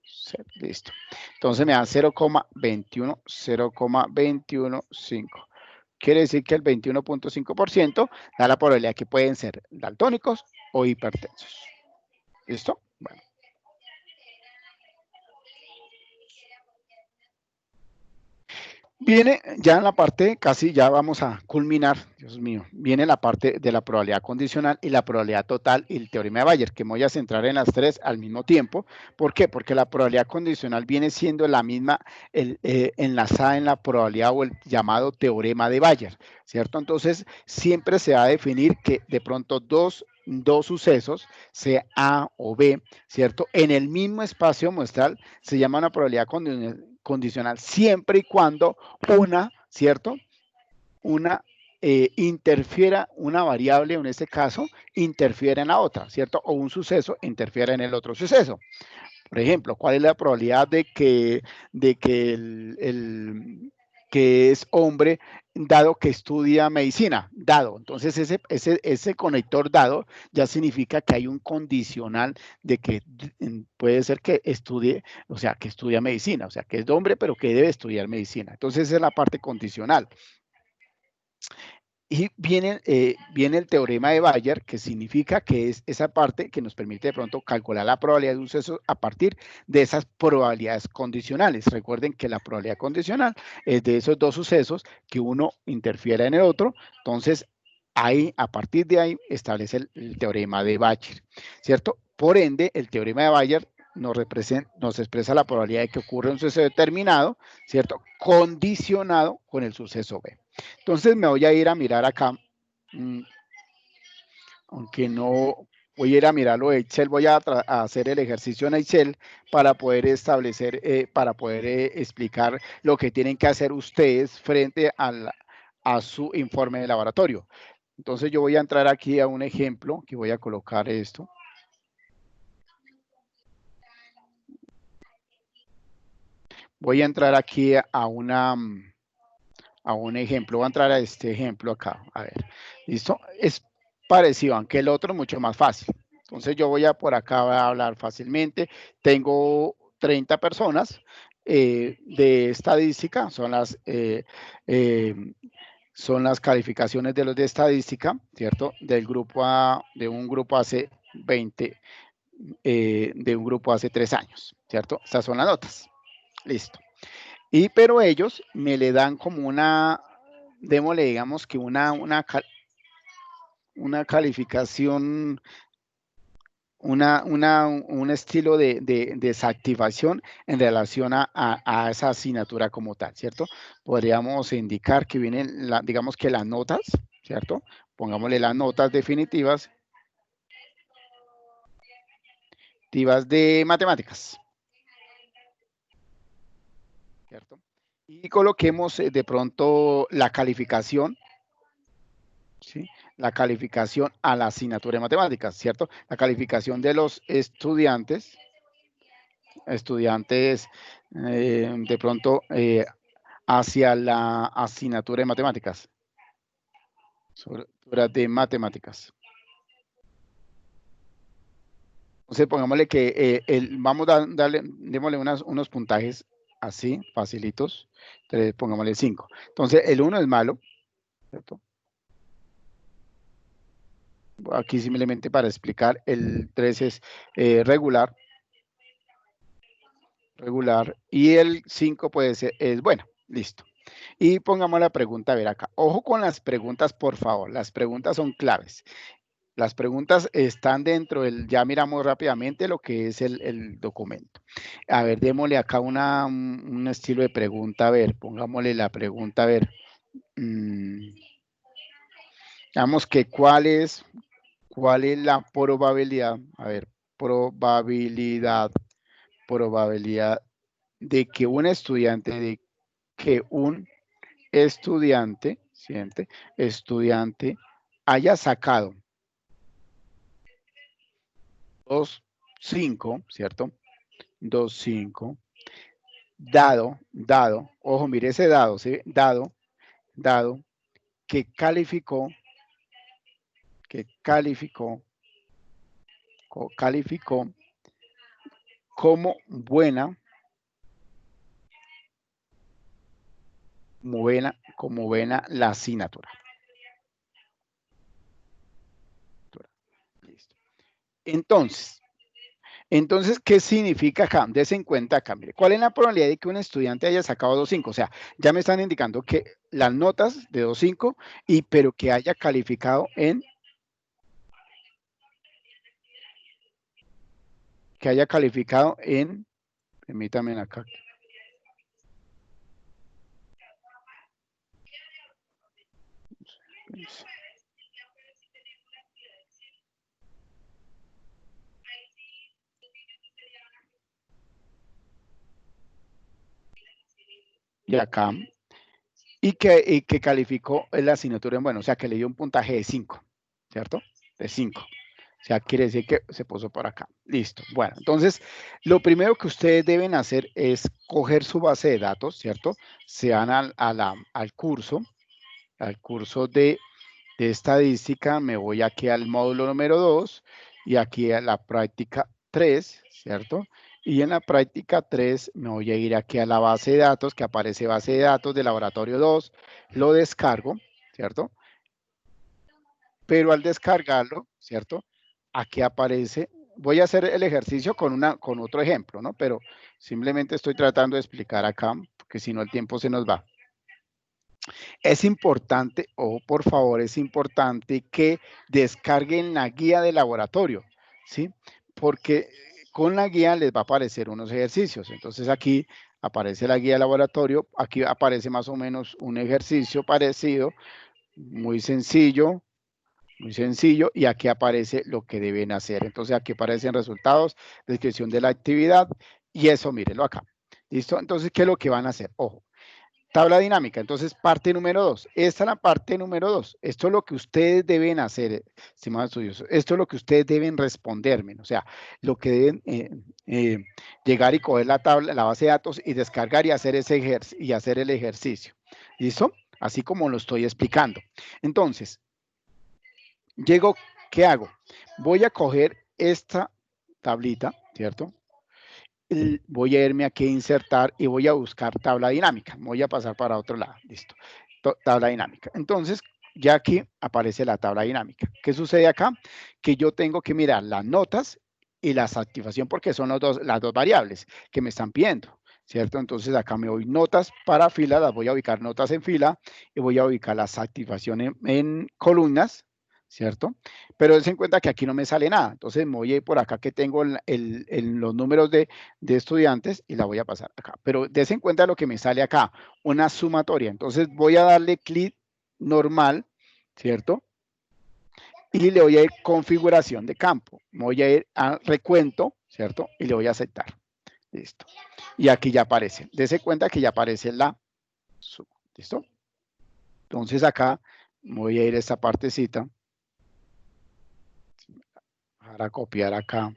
Listo. Entonces me da 0,21, 0,215. Quiere decir que el 21,5% da la probabilidad que pueden ser daltónicos o hipertensos. ¿Listo? Bueno. Viene ya en la parte, casi ya vamos a culminar, Dios mío, viene la parte de la probabilidad condicional y la probabilidad total y el teorema de Bayes, que me voy a centrar en las tres al mismo tiempo. ¿Por qué? Porque la probabilidad condicional viene siendo la misma enlazada en la probabilidad o el llamado teorema de Bayes, ¿cierto? Entonces, siempre se va a definir que de pronto dos dos sucesos, sea A o B, ¿cierto? En el mismo espacio muestral se llama una probabilidad condicional siempre y cuando una, ¿cierto? Una interfiera, una variable en este caso, interfiere en la otra, ¿cierto? O un suceso interfiere en el otro suceso. Por ejemplo, ¿cuál es la probabilidad de que el que es hombre, dado que estudia medicina? Dado. Entonces, ese conector dado ya significa que hay un condicional de que puede ser que estudie, o sea, que estudia medicina, o sea, que es hombre, pero que debe estudiar medicina. Entonces, esa es la parte condicional. Y viene el teorema de Bayer, que significa que es esa parte que nos permite de pronto calcular la probabilidad de un suceso a partir de esas probabilidades condicionales. Recuerden que la probabilidad condicional es de esos dos sucesos que uno interfiere en el otro. Entonces, ahí, a partir de ahí, establece el teorema de Bayer, ¿cierto? Por ende, el teorema de Bayer nos expresa la probabilidad de que ocurra un suceso determinado, ¿cierto? Condicionado con el suceso B. Entonces me voy a ir a mirar acá, aunque no voy a ir a mirarlo de Excel, voy a hacer el ejercicio en Excel para poder establecer, para poder explicar lo que tienen que hacer ustedes frente a su informe de laboratorio. Entonces yo voy a entrar aquí a un ejemplo, que voy a colocar esto. Voy a entrar aquí a un ejemplo, voy a entrar a este ejemplo acá, a ver, ¿listo? Es parecido, aunque el otro es mucho más fácil. Entonces yo voy a por acá a hablar fácilmente. Tengo 30 personas de estadística, son las calificaciones de los de estadística, ¿cierto? Del grupo A, de un grupo hace 20, de un grupo hace 3 años, ¿cierto? Estas son las notas. Listo. Pero ellos me le dan como démosle, digamos que una calificación, un estilo de desactivación en relación a esa asignatura como tal, ¿cierto? Podríamos indicar que vienen, digamos que las notas, ¿cierto? Pongámosle las notas definitivas de matemáticas, ¿cierto? Y coloquemos de pronto la calificación, ¿sí? La calificación a la asignatura de matemáticas, ¿cierto? La calificación de los estudiantes de pronto hacia la asignatura de matemáticas, de matemáticas. Entonces, pongámosle que vamos a démosle unos puntajes así, facilitos. Entonces, pongámosle 5. Entonces, el 1 es malo, ¿cierto? Aquí simplemente para explicar, el 3 es regular, y el 5 puede ser, es bueno, listo. Y pongamos la pregunta, a ver acá. Ojo con las preguntas, por favor. Las preguntas son claves. Las preguntas están dentro del, ya miramos rápidamente lo que es el documento. A ver, démosle acá un estilo de pregunta, a ver, pongámosle la pregunta, a ver. Digamos que cuál es la probabilidad, a ver, probabilidad de que un estudiante, estudiante haya sacado 2.5, ¿cierto? 2.5, dado, ojo, mire ese dado, ¿sí? Dado, que calificó como buena, la asignatura. Listo. Entonces, ¿qué significa acá? Dese en cuenta acá, mire, ¿cuál es la probabilidad de que un estudiante haya sacado 2.5? O sea, ya me están indicando que las notas de 2.5, pero que haya calificado permítanme acá. y acá, y que calificó la asignatura en bueno, o sea, que le dio un puntaje de 5, ¿cierto? De 5. O sea, quiere decir que se puso por acá. Listo. Bueno, entonces, lo primero que ustedes deben hacer es coger su base de datos, ¿cierto? Se van al curso de estadística, me voy aquí al módulo número 2 y aquí a la práctica 3, ¿cierto? Y en la práctica 3 me voy a ir aquí a la base de datos, que aparece base de datos de laboratorio 2, lo descargo, ¿cierto? Pero al descargarlo, ¿cierto? Aquí aparece, voy a hacer el ejercicio con otro ejemplo, ¿no? Pero simplemente estoy tratando de explicar acá, porque si no el tiempo se nos va. Es importante, o por favor, es importante que descarguen la guía de laboratorio, ¿sí? Porque con la guía les va a aparecer unos ejercicios. Entonces aquí aparece la guía de laboratorio, aquí aparece más o menos un ejercicio parecido, muy sencillo, y aquí aparece lo que deben hacer. Entonces aquí aparecen resultados, descripción de la actividad, y eso mírenlo acá. ¿Listo? Entonces, ¿qué es lo que van a hacer? Ojo. Tabla dinámica, entonces parte número 2. Esta es la parte número 2. Esto es lo que ustedes deben hacer, estimados estudiosos. Esto es lo que ustedes deben responderme. O sea, lo que deben llegar y coger la tabla, la base de datos y descargar y hacer el ejercicio. ¿Listo? Así como lo estoy explicando. Entonces, llego, ¿qué hago? Voy a coger esta tablita, ¿cierto? Voy a irme aquí a insertar y voy a buscar tabla dinámica. Voy a pasar para otro lado. Listo. Tabla dinámica. Entonces, ya aquí aparece la tabla dinámica. ¿Qué sucede acá? Que yo tengo que mirar las notas y la activación porque son las dos variables que me están pidiendo, ¿cierto? Entonces acá me voy notas para fila, las voy a ubicar notas en fila y voy a ubicar las activaciones en columnas, ¿cierto? Pero dense en cuenta que aquí no me sale nada. Entonces me voy a ir por acá que tengo los números de estudiantes y la voy a pasar acá. Pero dense en cuenta lo que me sale acá, una sumatoria. Entonces voy a darle clic normal, ¿cierto? Y le voy a ir configuración de campo. Me voy a ir a recuento, ¿cierto? Y le voy a aceptar. Listo. Y aquí ya aparece. Dense cuenta que ya aparece la suma. ¿Listo? Entonces acá voy a ir a esta partecita. Para copiar acá.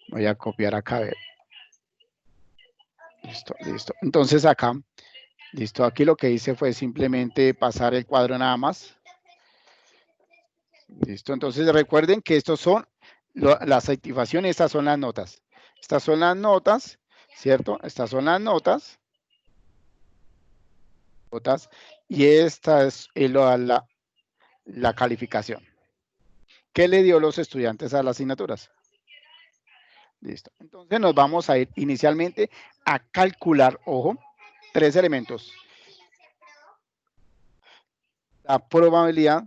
Voy a copiar acá. A ver. Listo, listo. Entonces acá, listo. Aquí lo que hice fue simplemente pasar el cuadro nada más. Listo. Entonces recuerden que estos son las activaciones, estas son las notas. Estas son las notas, ¿cierto? Estas son las notas. Y esta es la calificación. ¿Qué le dio los estudiantes a las asignaturas? Listo. Entonces nos vamos a ir inicialmente a calcular, ojo, 3 elementos. La probabilidad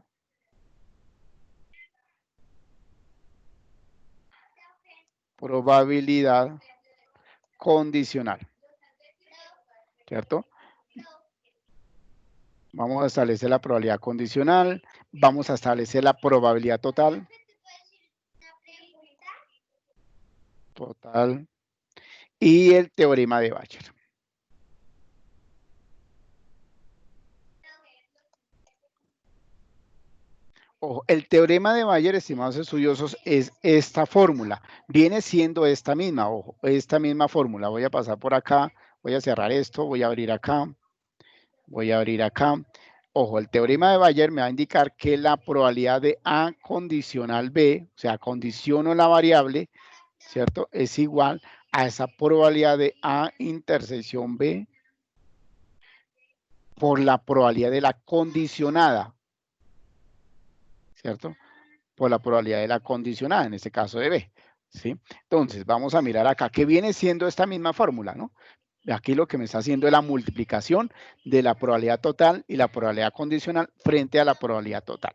condicional, ¿cierto? Vamos a establecer la probabilidad condicional, vamos a establecer la probabilidad total, y el teorema de Bayes. Ojo, el teorema de Bayes, estimados estudiosos, es esta fórmula. Viene siendo esta misma, ojo, esta misma fórmula. Voy a pasar por acá, voy a cerrar esto, voy a abrir acá, Ojo, el teorema de Bayes me va a indicar que la probabilidad de A condicional B, o sea, condiciono la variable, ¿cierto? Es igual a esa probabilidad de A intersección B por la probabilidad de la condicionada, ¿cierto? Por la probabilidad de la condicionada, en este caso de B, ¿sí? Entonces, vamos a mirar acá, que viene siendo esta misma fórmula, ¿no? Aquí lo que me está haciendo es la multiplicación de la probabilidad total y la probabilidad condicional frente a la probabilidad total.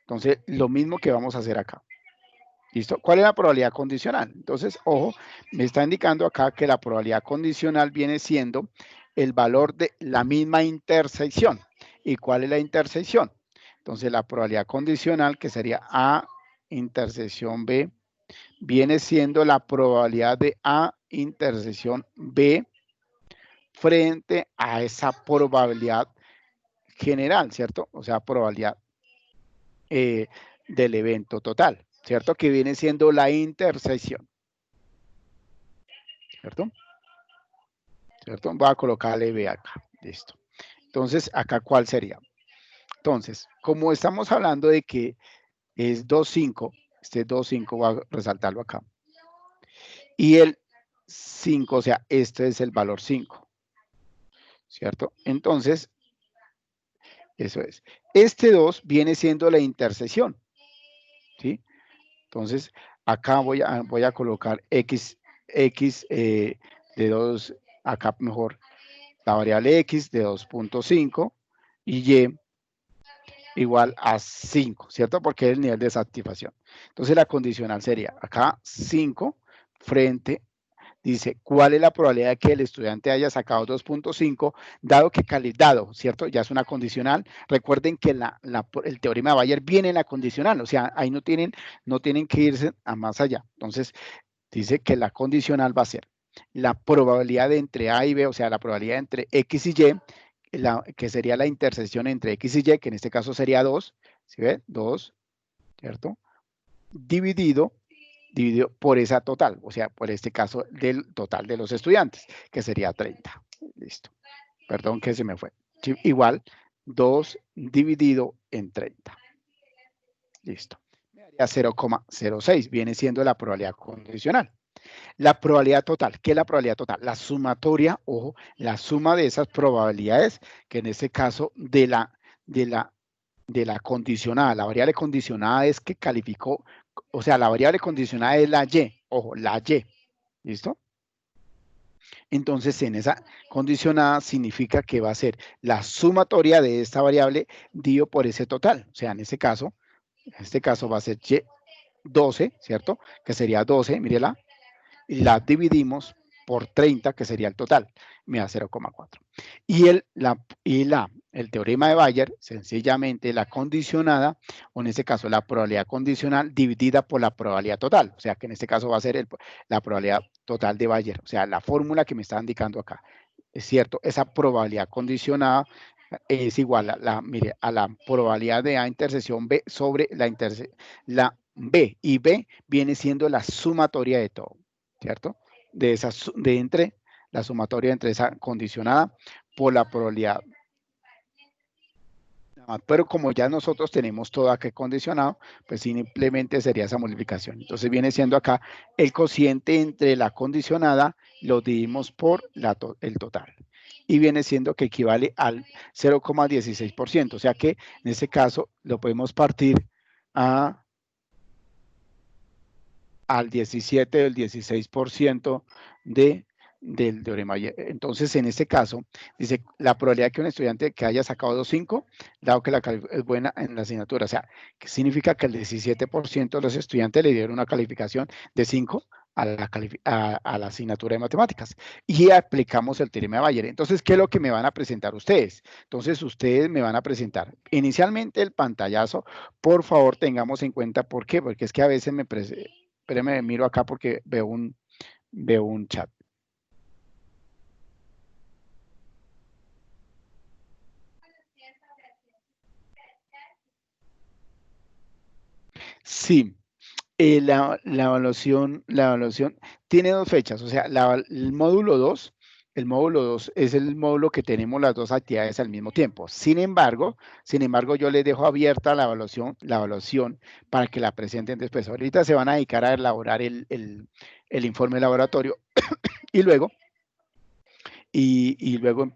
Entonces, lo mismo que vamos a hacer acá. ¿Listo? ¿Cuál es la probabilidad condicional? Entonces, ojo, me está indicando acá que la probabilidad condicional viene siendo el valor de la misma intersección. ¿Y cuál es la intersección? Entonces, la probabilidad condicional, que sería A intersección B, viene siendo la probabilidad de A intersección B frente a esa probabilidad general, ¿cierto? O sea, probabilidad del evento total, ¿cierto? Que viene siendo la intersección, ¿cierto? ¿Cierto? Voy a colocarle B acá, listo. Entonces, acá, ¿cuál sería? Entonces, como estamos hablando de que es 2,5, este 2,5 voy a resaltarlo acá. Y el 5, o sea, este es el valor 5, ¿cierto? Entonces, eso es. Este 2 viene siendo la intersección, ¿sí? Entonces, acá voy a colocar x de 2, acá mejor, la variable x de 2.5 y y igual a 5, ¿cierto? Porque es el nivel de desactivación. Entonces, la condicional sería acá 5 frente, dice, ¿cuál es la probabilidad de que el estudiante haya sacado 2.5, dado que dado, ¿cierto? Ya es una condicional. Recuerden que el teorema de Bayes viene en la condicional, o sea, ahí no tienen que irse a más allá. Entonces, dice que la condicional va a ser la probabilidad de entre A y B, o sea, la probabilidad entre X y Y, que sería la intersección entre X y Y, que en este caso sería 2, ¿sí ve? 2, ¿cierto? Dividido por esa total, o sea, por este caso del total de los estudiantes, que sería 30. Listo. Perdón que se me fue. Igual 2 dividido en 30. Listo. Me daría 0,06, viene siendo la probabilidad condicional. La probabilidad total, ¿qué es la probabilidad total? La sumatoria, ojo, la suma de esas probabilidades, que en este caso de la condicionada. La variable condicionada es que calificó, o sea, la variable condicionada es la Y, ojo, la Y, ¿listo? Entonces, en esa condicionada significa que va a ser la sumatoria de esta variable dividido por ese total. O sea, en este caso va a ser Y 12, ¿cierto? Que sería 12, mírela, y la dividimos por 30, que sería el total, me da 0,4. Y el teorema de Bayes, sencillamente la condicionada, o en este caso la probabilidad condicional dividida por la probabilidad total, o sea que en este caso va a ser la probabilidad total de Bayes, o sea, la fórmula que me está indicando acá. Es cierto, esa probabilidad condicionada es igual mire, a la probabilidad de A intersección B sobre la B, y B viene siendo la sumatoria de todo, ¿cierto? De entre la sumatoria entre esa condicionada por la probabilidad. Pero como ya nosotros tenemos todo aquí condicionado, pues simplemente sería esa multiplicación. Entonces viene siendo acá el cociente entre la condicionada, lo dividimos por el total. Y viene siendo que equivale al 0,16%. O sea que en este caso lo podemos partir al 17 del 16% del teorema. Entonces, en este caso, dice la probabilidad que un estudiante que haya sacado 2.5, dado que la calificación es buena en la asignatura, o sea, que significa que el 17% de los estudiantes le dieron una calificación de 5 a la asignatura de matemáticas. Y aplicamos el teorema de Bayes. Entonces, ¿qué es lo que me van a presentar ustedes? Entonces, ustedes me van a presentar inicialmente el pantallazo. Por favor, tengamos en cuenta por qué, porque es que a veces espéreme, miro acá porque veo un chat. Sí, la evaluación tiene dos fechas, o sea, el módulo 2 es el módulo que tenemos las dos actividades al mismo tiempo. Sin embargo, yo les dejo abierta la evaluación para que la presenten después. Ahorita se van a dedicar a elaborar el informe de laboratorio y luego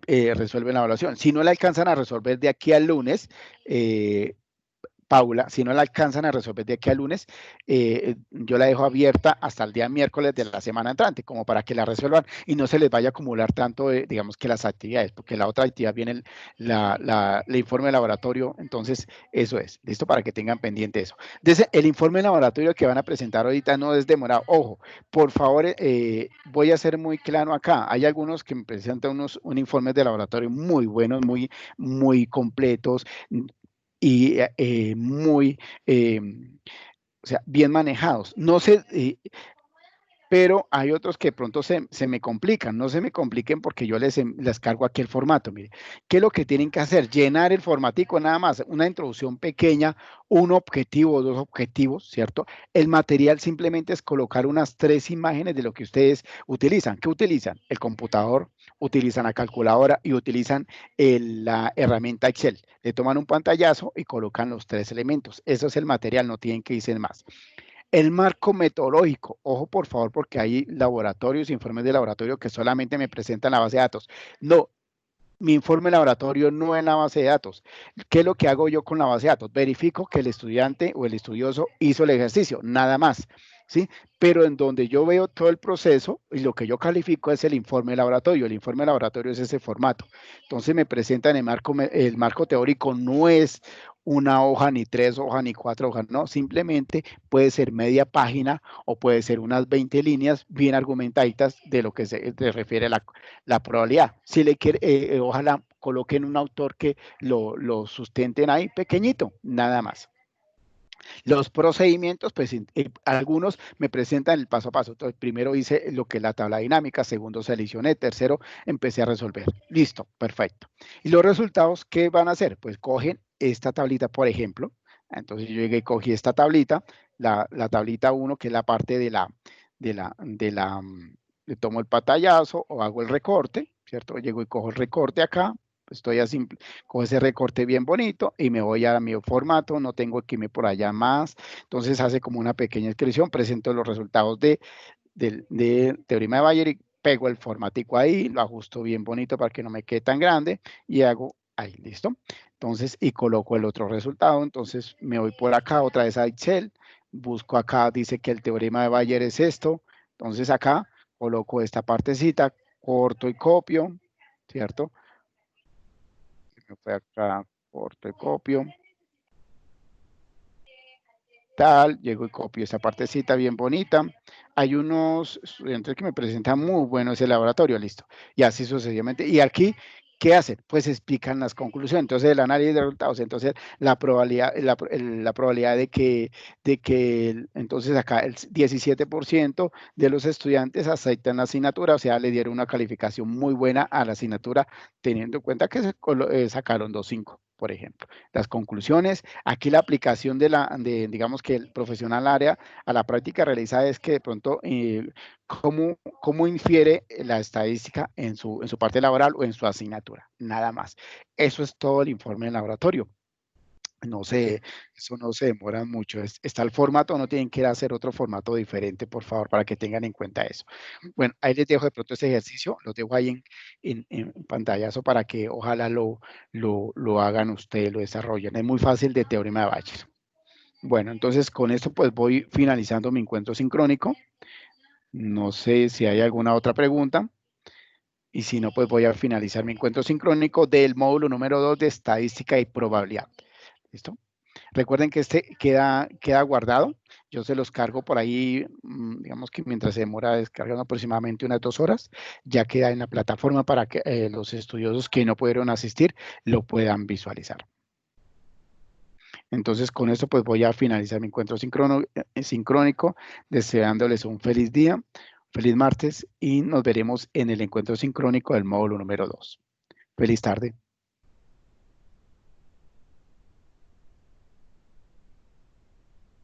resuelven la evaluación. Si no la alcanzan a resolver de aquí al lunes, Paula, si no la alcanzan a resolver de aquí al lunes, yo la dejo abierta hasta el día miércoles de la semana entrante, como para que la resuelvan y no se les vaya a acumular tanto, digamos, que las actividades, porque la otra actividad viene el informe de laboratorio, entonces eso es, listo, para que tengan pendiente eso. Entonces, el informe de laboratorio que van a presentar ahorita no es demorado. Ojo, por favor, voy a ser muy claro acá. Hay algunos que me presentan unos informes de laboratorio muy buenos, muy completos, y o sea, bien manejados. No sé, pero hay otros que de pronto se me complican. No se me compliquen porque yo les cargo aquí el formato. Mire, ¿qué es lo que tienen que hacer? Llenar el formatico nada más, una introducción pequeña, un objetivo, dos objetivos, ¿cierto? El material simplemente es colocar unas 3 imágenes de lo que ustedes utilizan. ¿Qué utilizan? El computador, utilizan la calculadora y utilizan la herramienta Excel. Le toman un pantallazo y colocan los 3 elementos. Eso es el material, no tienen que decir más. El marco metodológico, ojo por favor, porque hay laboratorios, informes de laboratorio que solamente me presentan la base de datos. No, mi informe de laboratorio no es la base de datos. ¿Qué es lo que hago yo con la base de datos? Verifico que el estudiante o el estudioso hizo el ejercicio, nada más. ¿Sí? Pero en donde yo veo todo el proceso y lo que yo califico es el informe de laboratorio. El informe de laboratorio es ese formato. Entonces me presentan el marco teórico, no es una hoja, ni 3 hojas, ni 4 hojas, no, simplemente puede ser media página o puede ser unas 20 líneas bien argumentaditas de lo que se refiere a la probabilidad. Si le quiere, ojalá coloquen un autor que lo sustenten ahí pequeñito, nada más. Los procedimientos, pues algunos me presentan el paso a paso. Entonces, primero hice lo que es la tabla dinámica, segundo seleccioné, tercero empecé a resolver. Listo, perfecto. Y los resultados, ¿qué van a hacer? Pues cogen esta tablita, por ejemplo. Entonces yo llegué y cogí esta tablita, la tablita 1, que es la parte le tomo el pantallazo o hago el recorte, ¿cierto? Llego y cojo el recorte acá, estoy así, cojo ese recorte bien bonito y me voy a mi formato, no tengo que irme por allá más, entonces hace como una pequeña descripción, presento los resultados de teorema de Bayer y pego el formatico ahí, lo ajusto bien bonito para que no me quede tan grande y hago ahí, listo. Entonces, y coloco el otro resultado, entonces me voy por acá otra vez a Excel, busco acá, dice que el teorema de Bayer es esto, entonces acá coloco esta partecita, corto y copio, ¿cierto? Me fue acá, corto y copio. Tal, llego y copio esa partecita bien bonita. Hay unos estudiantes que me presentan muy bueno ese laboratorio, listo. Y así sucesivamente. Y aquí, ¿qué hacen? Pues explican las conclusiones. Entonces, el análisis de resultados. Entonces, la probabilidad, la probabilidad entonces acá el 17% de los estudiantes aceptan la asignatura, o sea, le dieron una calificación muy buena a la asignatura, teniendo en cuenta que sacaron 2.5, por ejemplo. Las conclusiones, aquí la aplicación digamos que el profesional área a la práctica realizada es que de pronto, ¿cómo infiere la estadística en su parte laboral o en su asignatura? Nada más. Eso es todo el informe del laboratorio. No sé, eso no se demora mucho. Está el formato, no tienen que ir a hacer otro formato diferente, por favor, para que tengan en cuenta eso. Bueno, ahí les dejo de pronto este ejercicio, lo dejo ahí en pantallazo para que ojalá lo hagan ustedes, lo desarrollen. Es muy fácil de teorema de Bayer. Bueno, entonces con esto pues voy finalizando mi encuentro sincrónico. No sé si hay alguna otra pregunta. Y si no, pues voy a finalizar mi encuentro sincrónico del módulo número 2 de estadística y probabilidad. ¿Listo? Recuerden que este queda guardado. Yo se los cargo por ahí, digamos que mientras se demora descargando aproximadamente unas 2 horas, ya queda en la plataforma para que los estudiosos que no pudieron asistir lo puedan visualizar. Entonces, con esto pues voy a finalizar mi encuentro sincrónico, deseándoles un feliz día, feliz martes y nos veremos en el encuentro sincrónico del módulo número 2. Feliz tarde.